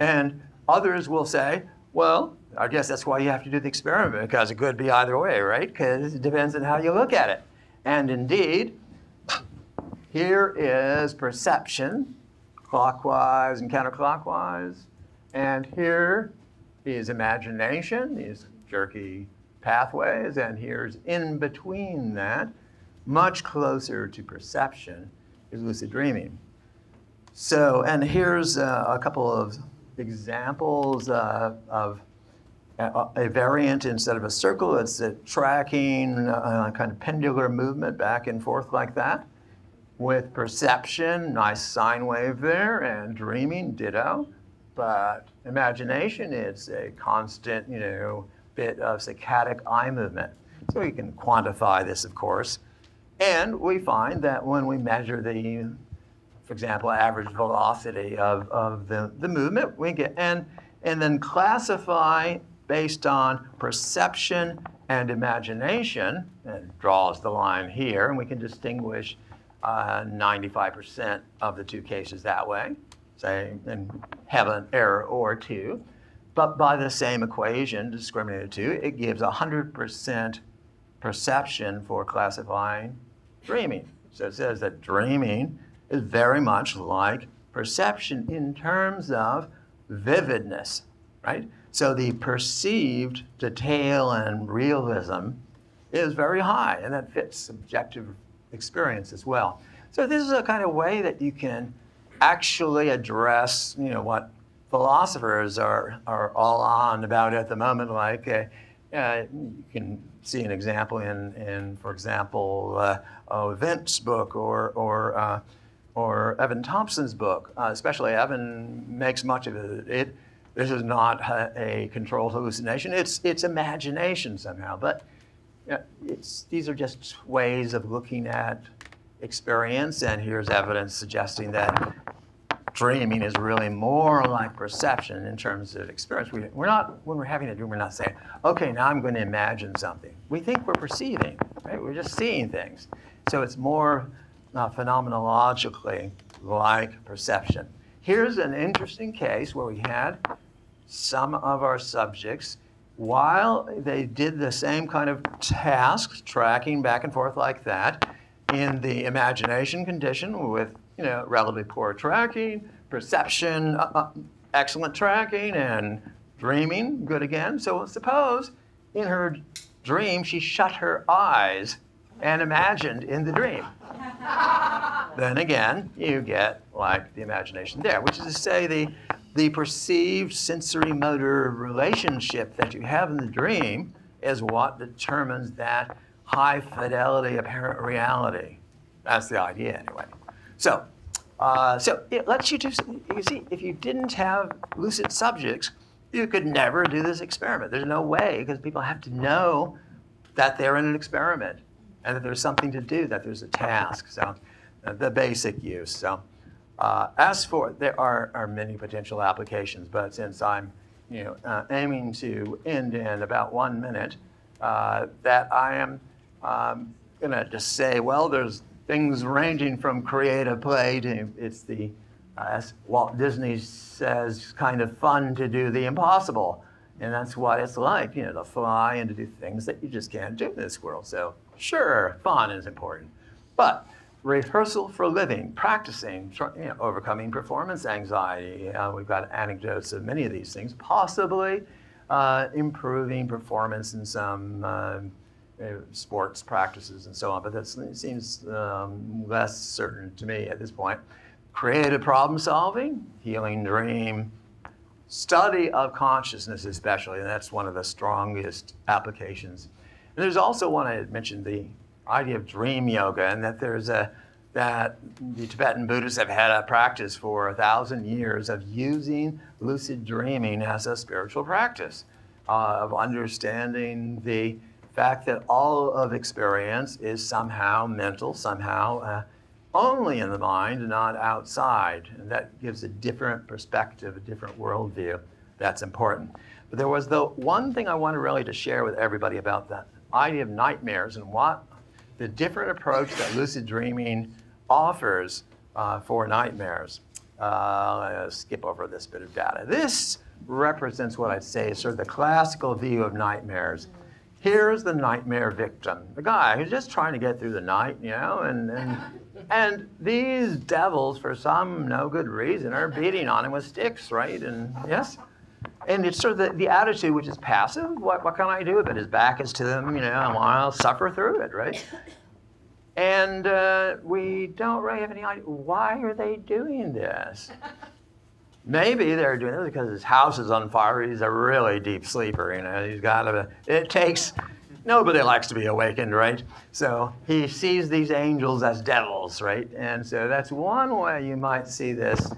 [SPEAKER 2] And others will say, well, I guess that's why you have to do the experiment, because it could be either way, right? Because it depends on how you look at it. And indeed, here is perception, clockwise and counterclockwise. And here is imagination, these jerky pathways. And here's in between that, much closer to perception, is lucid dreaming. So, and here's a couple of examples of a variant. Instead of a circle, it's a tracking kind of pendular movement back and forth like that. With perception, nice sine wave there, and dreaming, ditto. But imagination, it's a constant, bit of saccadic eye movement. So we can quantify this, of course. And we find that when we measure the, for example, average velocity of the movement, we get, and then classify based on perception and imagination, and draws the line here, and we can distinguish 95% of the two cases that way, say, and have an error or two. But by the same equation, discriminated to, it gives 100% perception for classifying dreaming. So it says that dreaming is very much like perception in terms of vividness, right? So the perceived detail and realism is very high, and that fits subjective experience as well. So this is a kind of way that you can actually address, what philosophers are all on about at the moment. Like you can see an example in for example, Vent's book or Evan Thompson's book. Especially Evan makes much of it. This is not a controlled hallucination. It's imagination somehow. But these are just ways of looking at experience. And here's evidence suggesting that dreaming is really more like perception in terms of experience. We're not, when we're having a dream, we're not saying, okay, now I'm going to imagine something. We think we're perceiving, right? We're just seeing things. So it's more phenomenologically like perception. Here's an interesting case where we had some of our subjects, while they did the same kind of tasks, tracking back and forth like that, in the imagination condition with relatively poor tracking, perception, excellent tracking, and dreaming, good again. So suppose in her dream she shut her eyes and imagined in the dream. Then again, you get like the imagination there, which is to say the perceived sensory motor relationship that you have in the dream is what determines that high fidelity apparent reality. That's the idea anyway. So it lets you do, you see, if you didn't have lucid subjects, you could never do this experiment. There's no way, because people have to know that they're in an experiment and that there's something to do, that there's a task. So the basic use. So as for, there are many potential applications, but since I'm aiming to end in about 1 minute, that I am going to just say, well, there's things ranging from creative play to, it's the, as Walt Disney says, kind of fun to do the impossible. And that's what it's like, to fly and to do things that you just can't do in this world. So sure, fun is important. But rehearsal for living, practicing, overcoming performance anxiety. We've got anecdotes of many of these things, possibly improving performance in some sports practices and so on, but that seems less certain to me at this point. creative problem solving, healing dream, study of consciousness especially, and that's one of the strongest applications. And there's also one, I had mentioned, the idea of dream yoga, and that that the Tibetan Buddhists have had a practice for 1,000 years of using lucid dreaming as a spiritual practice, of understanding the fact that all of experience is somehow mental, somehow only in the mind, not outside. And that gives a different perspective, a different worldview. That's important. But there was the one thing I wanted really to share with everybody about that idea of nightmares and what the different approach that lucid dreaming offers for nightmares. Let's skip over this bit of data. This represents what I'd say is sort of the classical view of nightmares. Here's the nightmare victim, the guy who's just trying to get through the night, you know, and these devils, for some no good reason, are beating on him with sticks, right? And yes, and it's sort of the attitude which is passive. What can I do with it? His back is to them, you know, and I'll suffer through it, right? And we don't really have any idea, why are they doing this? Maybe they're doing this because his house is on fire. He's a really deep sleeper, you know. He's got nobody likes to be awakened, right? So he sees these angels as devils, right? And so that's one way you might see this.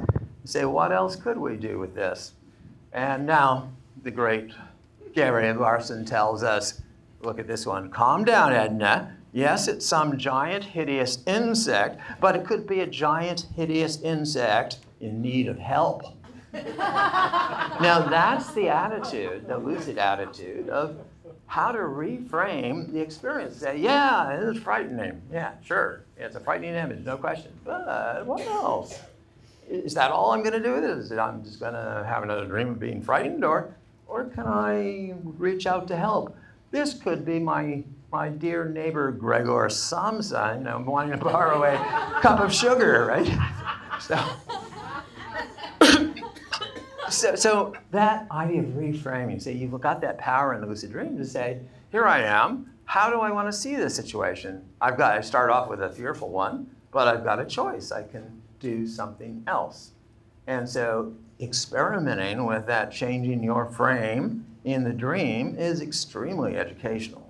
[SPEAKER 2] Say, what else could we do with this? And now the great Gary Larson tells us, look at this one. Calm down, Edna. Yes, it's some giant, hideous insect, but it could be a giant, hideous insect in need of help. Now, that's the attitude, the lucid attitude of how to reframe the experience. Say, yeah, it is frightening. Yeah, sure. It's a frightening image, no question. But what else? Is that all I'm going to do with it? Is it I'm just going to have another dream of being frightened? Or can I reach out to help? This could be my dear neighbor Gregor Samsa, you know, wanting to borrow a cup of sugar, right? So that idea of reframing, say you've got that power in the lucid dream to say, here I am, how do I want to see this situation? I start off with a fearful one, but I've got a choice. I can do something else. And so experimenting with that, changing your frame in the dream is extremely educational.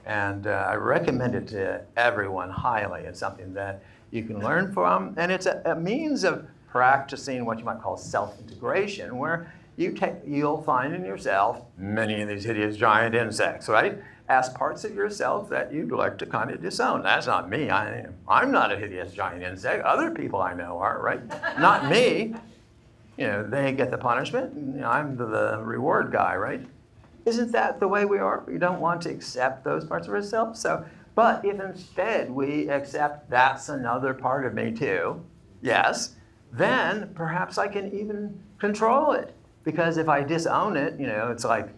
[SPEAKER 2] And I recommend it to everyone highly. It's something that you can learn from, and it's a means of practicing what you might call self-integration, where you'll find in yourself many of these hideous giant insects, right? As parts of yourself that you'd like to kind of disown. That's not me. I'm not a hideous giant insect. Other people I know are, right? Not me. You know, they get the punishment, and I'm the reward guy, right? Isn't that the way we are? We don't want to accept those parts of ourselves. But if instead we accept that's another part of me too, yes, then perhaps I can even control it. Because if I disown it, you know, it's like,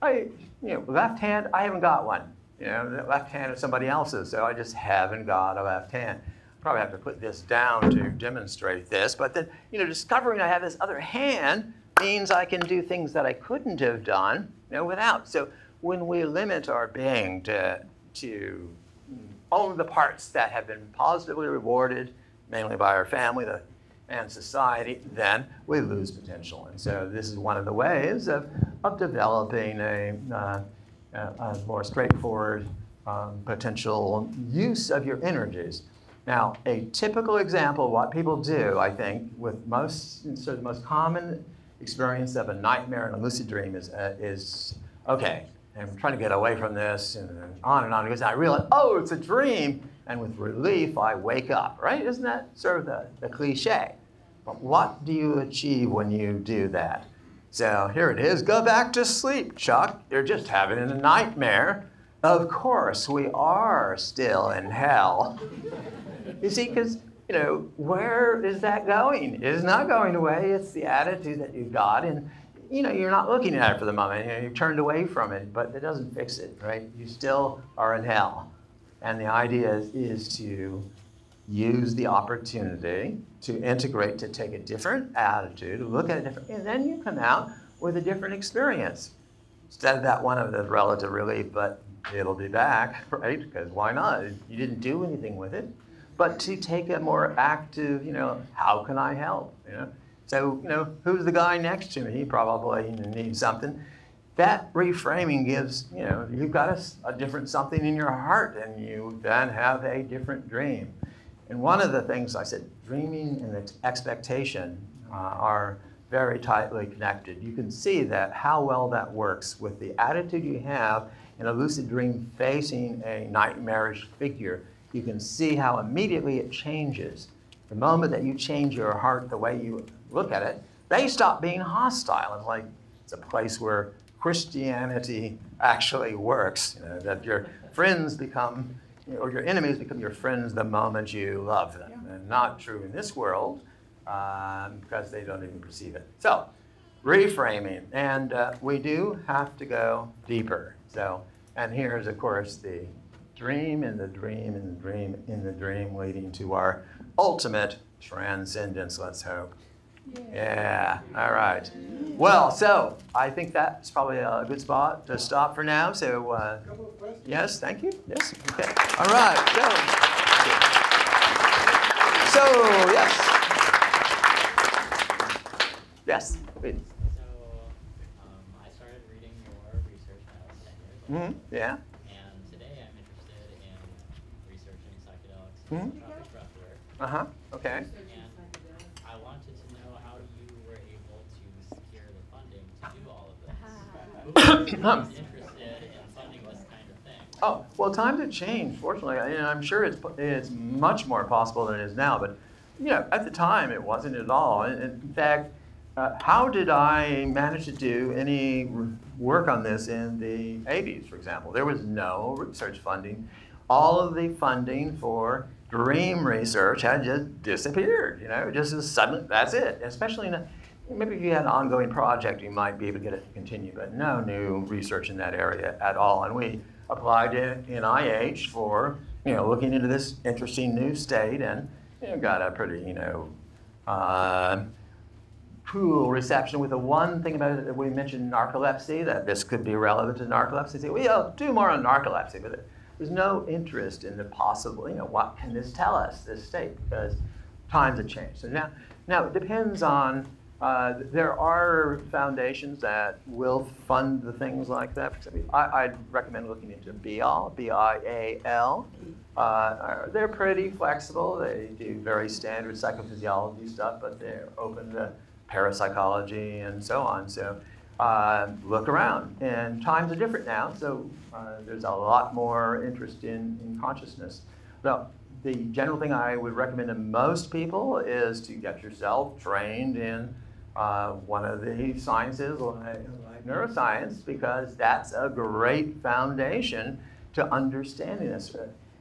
[SPEAKER 2] left hand, I haven't got one. You know, the left hand is somebody else's, so I just haven't got a left hand. Probably have to put this down to demonstrate this, but then, you know, discovering I have this other hand means I can do things that I couldn't have done, you know, without. So when we limit our being to only the parts that have been positively rewarded, mainly by our family and society, then we lose potential. And so this is one of the ways of developing a more straightforward potential use of your energies. Now, a typical example of what people do, I think, with the most common experience of a nightmare and a lucid dream is okay, I'm trying to get away from this, and on, because I realize, oh, it's a dream, and with relief, I wake up, right? Isn't that sort of the cliche? But what do you achieve when you do that? So here it is, go back to sleep, Chuck. You're just having a nightmare. Of course, we are still in hell. You see, because, you know, where is that going? It is not going away. It's the attitude that you've got. And, you know, you're not looking at it for the moment. You know, you've turned away from it, but it doesn't fix it, right? You still are in hell. And the idea is to use the opportunity to integrate, to take a different attitude, look at it different, and then you come out with a different experience. Instead of that one of the relative relief, but it'll be back, right? Because why not? You didn't do anything with it. but to take a more active, how can I help? So, who's the guy next to me? He probably needs something. That reframing gives, you've got a different something in your heart, and you then have a different dream. And one of the things I said, dreaming and expectation are very tightly connected. You can see that how well that works with the attitude you have in a lucid dream facing a nightmarish figure. You can see how immediately it changes. The moment that you change your heart, the way you look at it, they stop being hostile. It's like it's a place where Christianity actually works, that your friends become, or your enemies become your friends the moment you love them. And not true in this world, because they don't even perceive it. So, reframing, and we do have to go deeper. So, and here's, of course, the dream in the dream in the dream in the dream leading to our ultimate transcendence, let's hope. Yeah, all right. Well, so I think that's probably a good spot to stop for now. So, yes, thank you. Yes, okay. All right, so yes. Yes, please.
[SPEAKER 5] So, I started reading your research when I was 10 years old.
[SPEAKER 2] Yeah.
[SPEAKER 5] And today I'm interested in researching psychedelics and psychotropic breath work.
[SPEAKER 2] Okay.
[SPEAKER 5] And I wanted to know how you were able to secure the funding to do all of this. Who is interested in funding this kind of thing?
[SPEAKER 2] Oh, well, times have changed, fortunately. And I'm sure it's much more possible than it is now. But, at the time, it wasn't at all. In fact, how did I manage to do any work on this in the 80s, for example? There was no research funding. All of the funding for dream research had just disappeared, just as suddenly, that's it. Especially maybe if you had an ongoing project, you might be able to get it to continue, but no new research in that area at all. And we applied to NIH for, looking into this interesting new state, and got a pretty, cool reception with the one thing about it that we mentioned narcolepsy, that this could be relevant to narcolepsy. So we'll do more on narcolepsy, but there's no interest in the possible, what can this tell us, this state, because times have changed. So now it depends on, there are foundations that will fund the things like that. For example, I'd recommend looking into BIAL, B-I-A-L. They're pretty flexible. They do very standard psychophysiology stuff, but they're open to parapsychology and so on. So look around. And times are different now, so there's a lot more interest in consciousness. Now, the general thing I would recommend to most people is to get yourself trained in one of the sciences like neuroscience, because that's a great foundation to understanding this.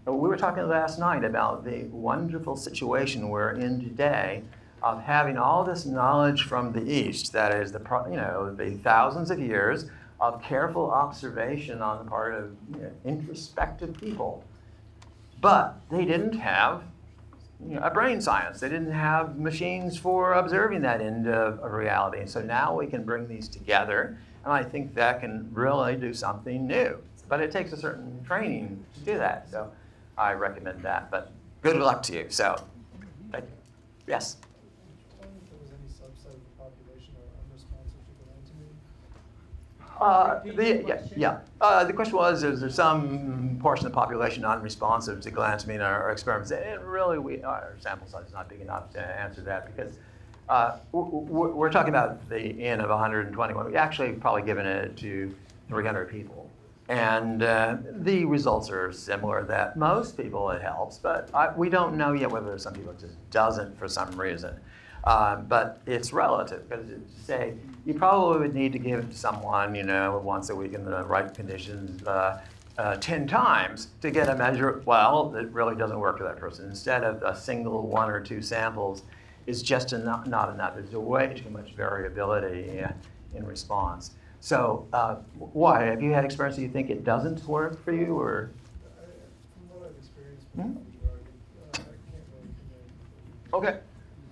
[SPEAKER 2] We were talking last night about the wonderful situation we're in today of having all this knowledge from the East, that is the thousands of years of careful observation on the part of introspective people. But they didn't have a brain science. They didn't have machines for observing that end of reality. So now we can bring these together, and I think that can really do something new. But it takes a certain training to do that. So I recommend that. But good luck to you. So, thank you. Yes?
[SPEAKER 6] If there was any subset of the population that are unresponsive to galantamine?
[SPEAKER 2] The question was, is there some portion of the population unresponsive to galantamine or experiments? And really, our sample size is not big enough to answer that, because we're talking about the N of 121. We actually probably given it to 300 people. And the results are similar, that most people it helps, but we don't know yet whether some people it just doesn't for some reason. But it's relative, because say you probably would need to give it to someone, once a week in the right conditions, 10 times to get a measure. Well, it really doesn't work for that person. Instead of a single 1 or 2 samples is just not enough. There's way too much variability in response. So, why? Have you had experience that you think it doesn't work for you, or?
[SPEAKER 6] From what I've experienced with the drug, I can't really convey.
[SPEAKER 2] Okay.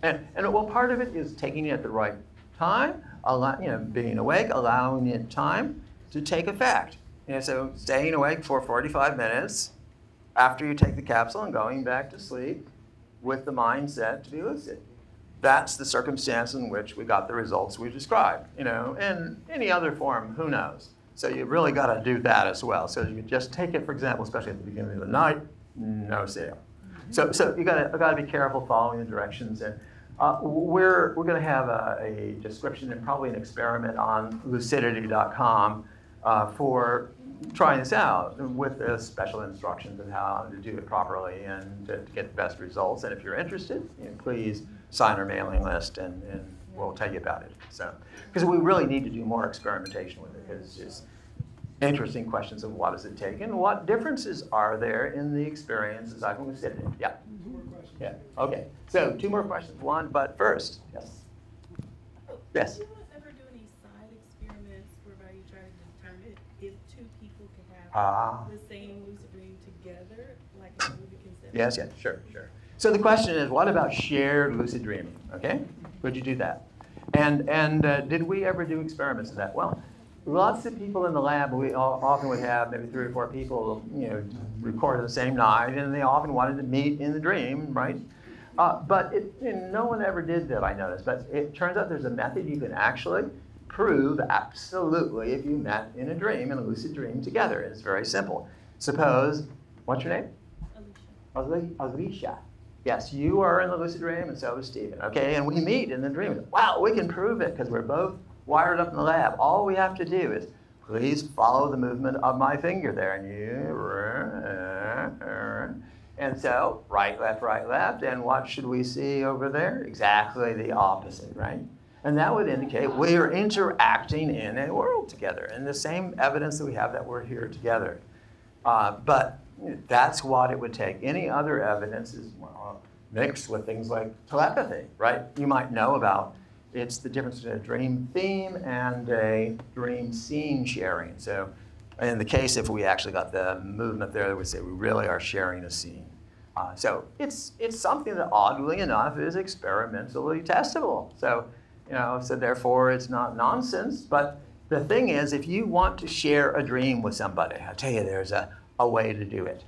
[SPEAKER 2] And well, part of it is taking it at the right time, being awake, allowing it time to take effect. So staying awake for 45 minutes, after you take the capsule and going back to sleep with the mindset to be lucid. That's the circumstance in which we got the results we described. In any other form, who knows? So you really got to do that as well. So you just take it, for example, especially at the beginning of the night, no sale. So you got to be careful following the directions. And we're going to have a description and probably an experiment on lucidity.com for trying this out with the special instructions on how to do it properly and to get the best results. And if you're interested, please sign our mailing list and we'll tell you about it. So, because we really need to do more experimentation with it, because it's interesting questions of what does it take and what differences are there in the experiences I've lucidity. Yeah.
[SPEAKER 6] 2 more questions.
[SPEAKER 2] Yeah. Okay. So 2 more questions. One, but first, yes. Yes.
[SPEAKER 7] Did you ever do any side experiments whereby you try to determine if 2 people can have the same lucid dream together, like in a movie concept?
[SPEAKER 2] Yes, sure. So the question is, what about shared lucid dreaming? Okay, would you do that? And did we ever do experiments of that? Well, lots of people in the lab, we often would have maybe 3 or 4 people, record the same night, and they often wanted to meet in the dream, right? But no one ever did that, I noticed. But it turns out there's a method you can actually prove absolutely if you met in a dream, in a lucid dream together. It's very simple. Suppose, what's your name? Alicia. Yes, you are in the lucid dream, and so is Stephen. Okay, and we meet in the dream. Wow, we can prove it because we're both wired up in the lab. All we have to do is please follow the movement of my finger there, and so right, left, and what should we see over there? Exactly the opposite, right? And that would indicate we are interacting in a world together, and the same evidence that we have that we're here together. But that's what it would take. Any other evidence is mixed with things like telepathy, right? You might know about it's the difference between a dream theme and a dream scene sharing. So in the case, if we actually got the movement there, we say we really are sharing a scene. So it's something that oddly enough is experimentally testable. So, so therefore it's not nonsense. But the thing is, if you want to share a dream with somebody, I'll tell you there's a way to do it.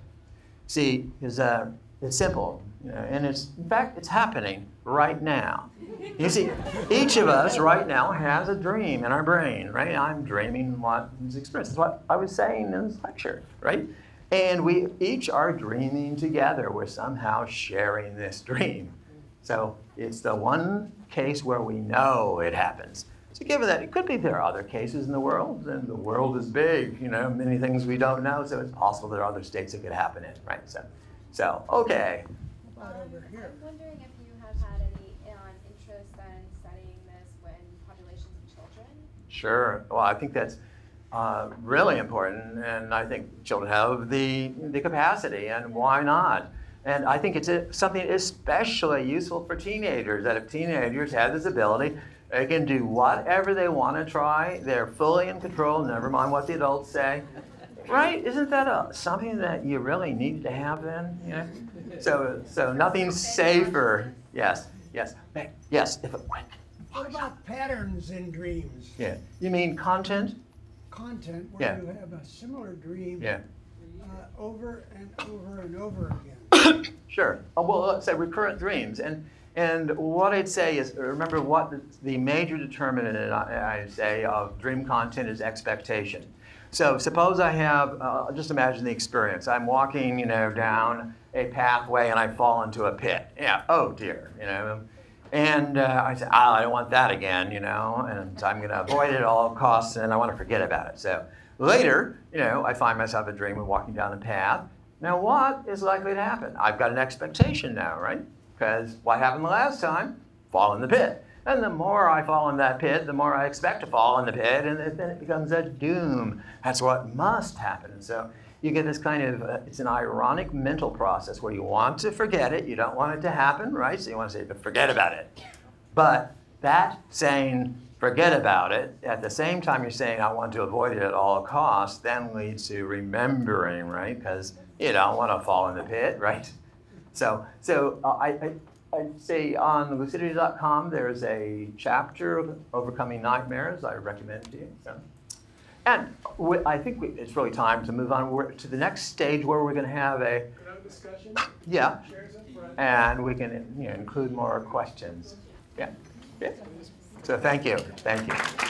[SPEAKER 2] See, it's simple, and in fact, it's happening right now. You see, each of us right now has a dream in our brain, right? I'm dreaming what is experienced. That's what I was saying in this lecture, right? And we each are dreaming together. We're somehow sharing this dream. So it's the one case where we know it happens. So given that, it could be there are other cases in the world, and the world is big, many things we don't know, so it's possible there are other states it could happen in, right? So okay.
[SPEAKER 6] About over here.
[SPEAKER 8] I'm wondering if you have had any interest in studying this in populations of children?
[SPEAKER 2] Sure. Well, I think that's really important, and I think children have the capacity, and why not? And I think it's something especially useful for teenagers, that if teenagers have this ability, they can do whatever they want to try. They're fully in control, never mind what the adults say. Right? Isn't that something that you really need to have then? So nothing's safer. Yes. If it went.
[SPEAKER 6] What about patterns in dreams?
[SPEAKER 2] Yeah. You mean content?
[SPEAKER 6] Content where you have a similar dream over and over and over again.
[SPEAKER 2] Sure. Well, let's say recurrent dreams. And what I'd say is, remember what the major determinant, I say, of dream content is expectation. So suppose I have, just imagine the experience. I'm walking, down a pathway and I fall into a pit. Yeah, oh dear, And I say, I don't want that again, and I'm going to avoid it at all costs, and I want to forget about it. So later, I find myself in a dream of walking down a path. Now what is likely to happen? I've got an expectation now, right? Because what happened the last time? Fall in the pit. And the more I fall in that pit, the more I expect to fall in the pit, and then it becomes a doom. That's what must happen. And so you get this kind of, it's an ironic mental process where you want to forget it, you don't want it to happen, right? So you want to say, forget about it. But that saying, forget about it, at the same time you're saying, I want to avoid it at all costs, then leads to remembering, right? Because you don't want to fall in the pit, right? So I'd say on lucidity.com there's a chapter of overcoming nightmares I recommend to you. So. And I think it's really time to move on to the next stage where we're going to have a
[SPEAKER 1] discussion.
[SPEAKER 2] yeah,
[SPEAKER 1] Chairs up front.
[SPEAKER 2] and we can include more questions. Yeah. Yeah. So thank you. Thank you.